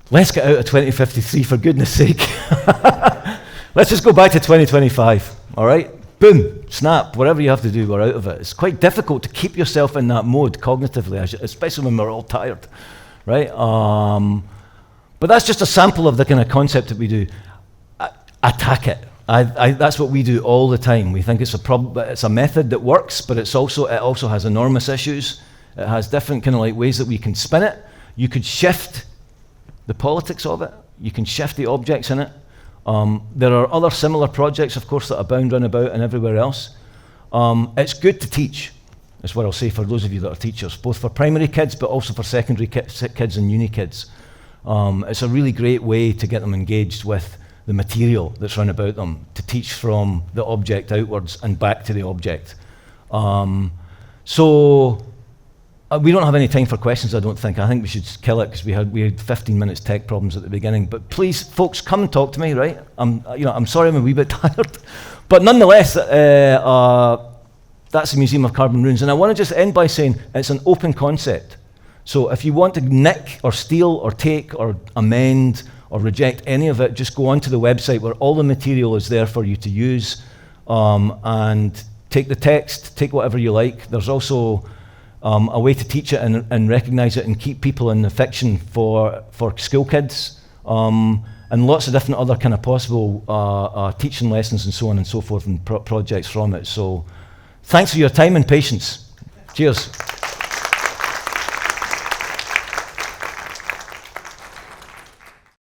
Let's get out of 2053 for goodness sake. Let's just go back to 2025, all right? Boom, snap, whatever you have to do, we're out of it. It's quite difficult to keep yourself in that mode cognitively, especially when we're all tired, right? But that's just a sample of the kind of concept that we do. Attack it. That's what we do all the time. We think it's a method that works, but it also has enormous issues. It has different kind of like ways that we can spin it. You could shift the politics of it. You can shift the objects in it. There are other similar projects, of course, that abound round about and everywhere else. It's good to teach, is what I'll say for those of you that are teachers, both for primary kids, but also for secondary kids and uni kids. It's a really great way to get them engaged with the material that's run about them, to teach from the object outwards and back to the object. We don't have any time for questions, I don't think. I think we should kill it because we had 15 minutes tech problems at the beginning. But please, folks, come and talk to me, right? I'm sorry I'm a wee bit tired. But nonetheless, that's the Museum of Carbon Ruins. And I want to just end by saying it's an open concept. So if you want to nick or steal or take or amend or reject any of it, just go onto the website where all the material is there for you to use, and take the text, take whatever you like. There's also a way to teach it and recognize it and keep people in the fiction for school kids, and lots of different other kind of possible teaching lessons and so on and so forth and projects from it. So thanks for your time and patience. Cheers.